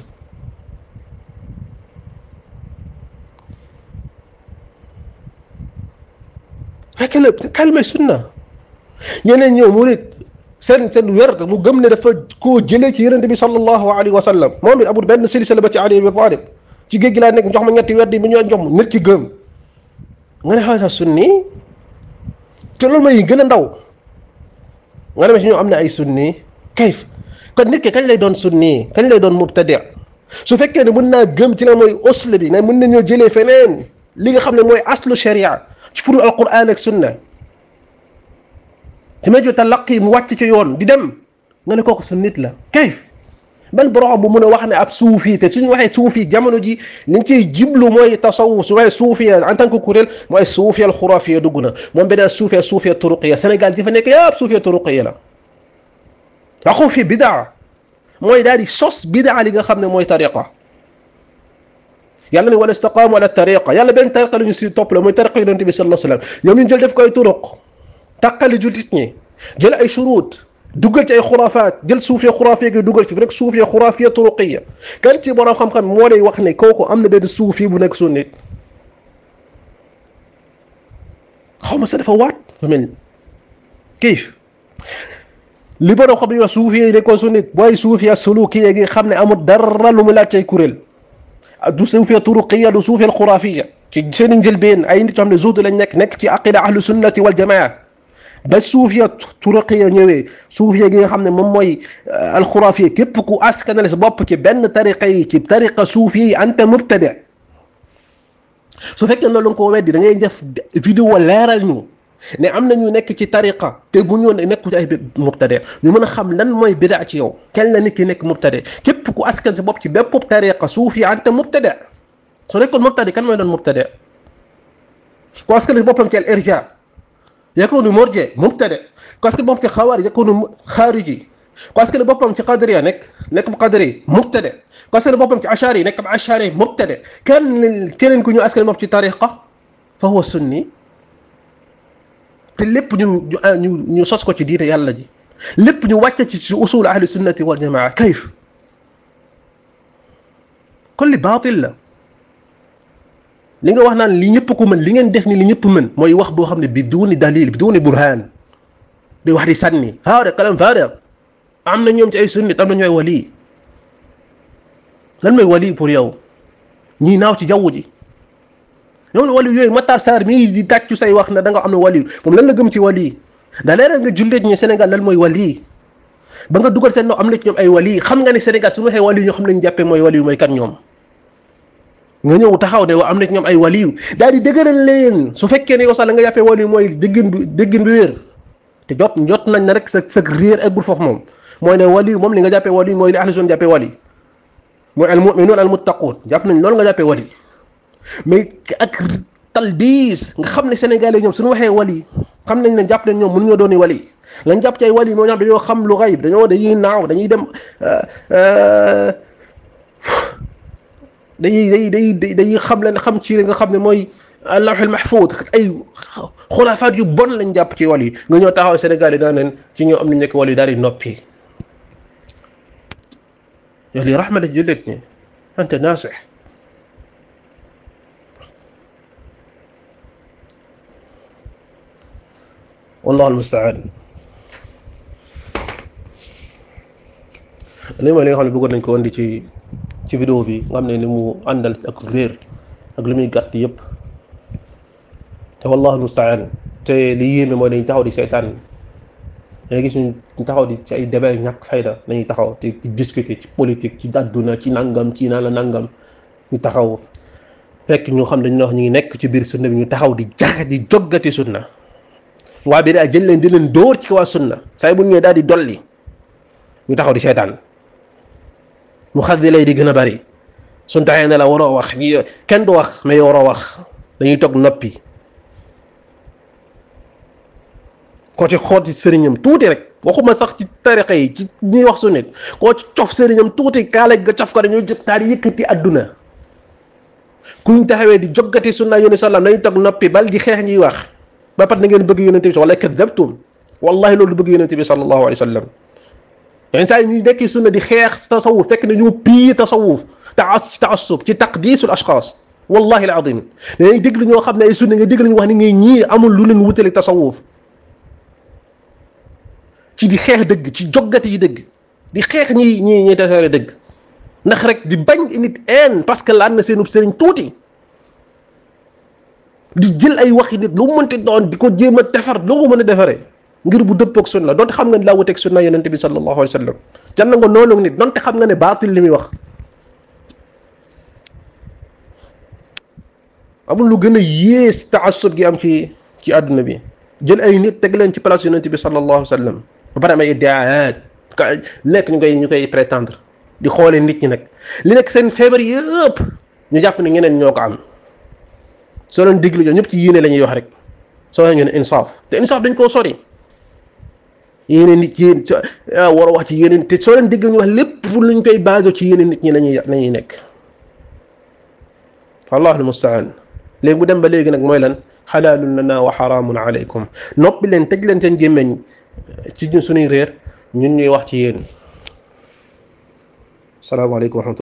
fekk na kalme sunna. ñeneen ñëw murid seen wér mu gëm ne dafa koo jëlee ci yonent bi sallallahu alayhi wa sallam moom it amul benn silsila ba ci Ali ibn Talib ci géej gi laa nekk jox ma ñetti werd yi mu ñëw jox ma nit ki gëm nga ne xaalis sunni te loolu mooy gën a ndaw nga demee ci ñoo am na ay sunni kayf kon nit ki kañ lay doon sunni kañ lay doon mubtadi su fekkee ne mën naa gëm ci la mooy usl bi ne mën nañoo jëlee feneen li nga xam ne mooy aslu sharia ci furu alquran ak sunna ci ma jot talaqi mu wàcc ci yoon di dem nga ne kooku sunnit la kayf ban borom bu mën a wax ne ab suufi te suñu waxee suufi jamono ji li ñu ciy jiblu mooy tasawuf su waxee suufi en tant que kuréel mooy suufi al xurafiya dugg na moom beneen suufi turuqiya Sénégal di fa nekk yëpp suufi turuqiya la waxu fi bidaa mooy daal di sos bidaa li nga xam ne mooy tariqa yàlla ne wala istaqaamu ala tariqa yàlla benn tariqa la ñu si topp la mooy tariqa yonent bi sallallahu alayhi wa sallam ñoom ñu jël def ko ay turuq taqali jullit ñi jël ay shurut dugal ci ay xuraafaat jël suufiya xuraafiya gi dugal fi rek suufiya xuraafiya turuqiya kan ci borom xam-xam moo lay wax ne kooku am na benn suufi bu nekk sunnit xaw ma sa dafa waat fa mel kayif li borom xam ne wax suufiya yi nekkoon sunnit booy suufiya sulukiya gi xam ne amul dara lu mu laaj ci ay kuréel du suufiya turuqiya du suufiya xuraafiya ci seen njëlbeen ay nit yoo xam ne zuhd lañ nekk ci aqida ahlu sunnati wal jamaa ba suufiya turuqiya ñëwee suufiya gi nga xam ne moom mooy alxuraafiya képp ku askanale sa bopp ci benn tariqa yi ci tariqa suufiya yi anta mubtadi su fekkee loolu nga ko weddi da ngay def vidéo leeral ñu ne am na ñu nekk ci tariqa te bu ñu nekku ci ay mubtadi ñu mën a xam lan mooy bidaa ci yow kenn la nit ki nekk mubtadi képp ku askan sa bopp ci bépp tariqa suufiya anta mubtadi su nekkoon mubtadi kan mooy doon mubtadi ku askan sa boppam ci al irja يكون مرجع مبتدع كاسك بوم تي خوارج يكون خارجي كاسك بوم تي قدري نك قدري مبتدع كاسك بوم تي عشاري نك عشاري مبتدع كان كونو اسكن بوم تي طريقه فهو سني تلب ني سوسكو تي دينا يالا جي لب ني واتي تي اصول اهل السنه والجماعه كيف كل باطل لا li nga wax naan li ñëpp ko mën li ngeen def ni li ñëpp mën mooy wax boo xam ne bi duuni dalil bi duuni burhaan di wax di sànni haare kalam faare am na ñoom ci ay sunnit am na ñooy wali lan mooy wali pour yow ñii naaw ci jaww ji ñoom wali yooyu Matar Sarr mii di tàccu say wax na da nga am na wali moom lan la gëm ci wali da leeral nga jullit ñi Sénégal lan mooy wali ba nga dugal seen no am na ci ñoom ay wali xam nga ne Sénégal suñu waxee wali ñoo xam nañu jàppee mooy wali mooy kan ñoom nga ñëw taxaw ne am na ci ñoom ay waliyu daal di dëgëral leen su fekkee ne yow sax la nga jàppee waliyu mooy déggin bi wér te jot nañ na rek sa réer eggul foofu moom mooy ne waliyu moom li nga jàppee waliyu mooy li ahlu sunna jàppee wali mooy al mu'minuun al muttaquun jàpp nañ loolu nga jàppee wali mais ak talbiis nga xam ne sénégalais ñoom suñu waxee wali xam nañ ne jàpp nañ ñoom mënuñoo dooni wali lañ jàpp ci ay wali moo ñoo xam dañoo xam lu xayb dañuy naaw dañuy dem dañuy xam leen xam ci nga xam ne mooy lawhul mahfuz ay xulaafaat yu bon lañ jàpp ci wali nga ñëw taxaw Sénégal yi daan leen ci ñoo am nañ nekk wali daal di noppi yow lii raxma la jullit ñi anta naasix wallahu almustaan lii mooy li nga xam ne bëggoon nañ ko indi ci vidéo bi nga xam ne li mu àndal ak réer ak li muy gàtt yëpp te wallahu almustaan te li yéeme mooy dañuy taxaw di seetaan da ngay gis ñu taxaw di ci ay débat ñàkk fayda nañuy taxaw te ci discuter ci politique ci àdduna ci nangam ci naan la nangam ñu taxaw fekk ñu xam dañu wax ñu ngi nekk ci biir sunna bi ñu taxaw di jax di joggati sunna waa bi daa jël leen di leen dóor ci waa sunna saa bu ñëwee daal di dolli ñu taxaw di seetaan mu xaddi lay di gën a bari suñ taxee ne la waroo wax kenn du wax mais waroo wax dañuy toog noppi koo ci xooti sëriñam tuuti rek waxuma sax ci tariqa yi ci ñuy wax sunnit koo ci cof sëriñam tuuti kaale ga cof ko dañuy jóg daal di yëkkati adduna kuñ taxawee di joggati sunna yónni sallam dañuy toog noppi bal di xeex ñuy wax ba pat na ngeen bëgg yonente bi wala kadabtum wallahi loolu bëgg yonente bi sallallahu alayhi wa sallam yenn saa yi ñuy nekk sunna di xeex tasawuf fekk na ñu pii tasawuf ci taassub ci taqdisul ashxaas wallahi alazim dañuy déglu ñoo xam ne ay sunni nga déglu ñu wax ni ngay ñii amul lu leen wutale tasawuf ci di xeex dëgg ci joggati yi dëgg di xeex ñi tasaare dëgg ndax rek di bañ nit parce que laan na seenub sëriñ tuuti di jël ay waxi nit lu mënti doon di ko jéem a defar loo ko mën a defaree ngir bu dëppoog sunna donte xam nga ne laa wuteeg sunna yonente bi sallallahu alayhi wa sallam jan na nga noonu nit donte xam nga ne baatil li muy wax amul lu gën a yées taassub gi am ci àdduna bi jël ay nit teg leen ci place yonente bi sallallahu alayhi wa sallam ba pare am ay iddiaat nekk ñu koy prétendre di xoolee nit ñi nag li nekk seen feebar yëpp ñu jàpp ne ñeneen ñoo ko am soo leen déglu ñëpp ci yéene la ñuy wax rek soo leen ñu ne insaaf te insaaf dañ koo sori yéene nit yéen war a wax ci yéene te soo leen déglu ñu wax lépp fu luñ koy basé ci yéene nit ñi lañuy nekk wallahu almustaan léegi mu dem ba léegi nag mooy lan xalaalun lana wa xaraamun alaykum noppi leen teg leen seen gémmeñ ci ñun suñuy réer ñun ñuy wax ci yéen salaamaaleykum wa rahmatulah